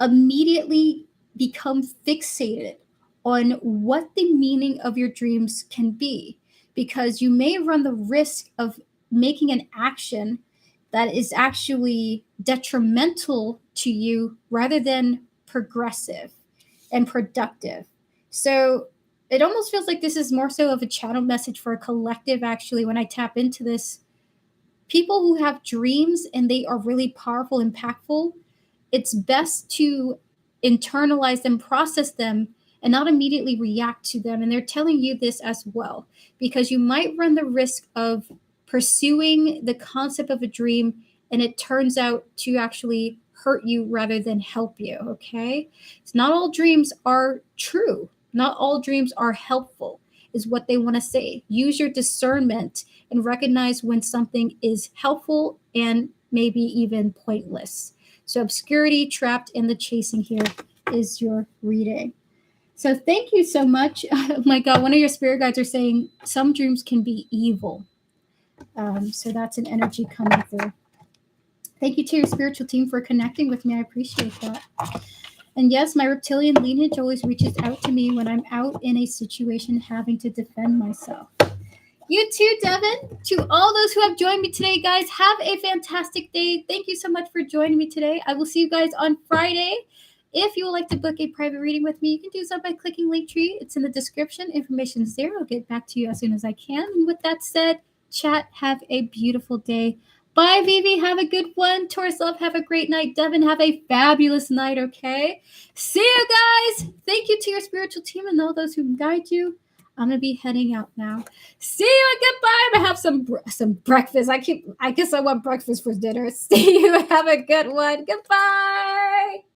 immediately become fixated on what the meaning of your dreams can be, because you may run the risk of making an action that is actually detrimental to you rather than progressive and productive. So it almost feels like this is more so of a channel message for a collective, actually, when I tap into this. People who have dreams and they are really powerful, impactful, it's best to internalize them, process them, and not immediately react to them. And they're telling you this as well, because you might run the risk of pursuing the concept of a dream and it turns out to actually hurt you rather than help you, okay? It's not all dreams are true. Not all dreams are helpful, is what they want to say. Use your discernment and recognize when something is helpful and maybe even pointless. So obscurity trapped in the chasing here is your reading. So thank you so much. Oh my God, one of your spirit guides are saying some dreams can be evil. So that's an energy coming through. Thank you to your spiritual team for connecting with me. I appreciate that. And yes, my reptilian lineage always reaches out to me when I'm out in a situation having to defend myself. You too, Devin. To all those who have joined me today, guys, have a fantastic day. Thank you so much for joining me today. I will see you guys on Friday. If you would like to book a private reading with me, you can do so by clicking Linktree. It's in the description. Information's there. I'll get back to you as soon as I can. And with that said, chat, have a beautiful day. Bye, Vivi. Have a good one. Taurus Love, have a great night. Devin, have a fabulous night, okay? See you guys. Thank you to your spiritual team and all those who guide you. I'm going to be heading out now. See you and goodbye. I'm going to have some breakfast. I guess I want breakfast for dinner. See you. Have a good one. Goodbye.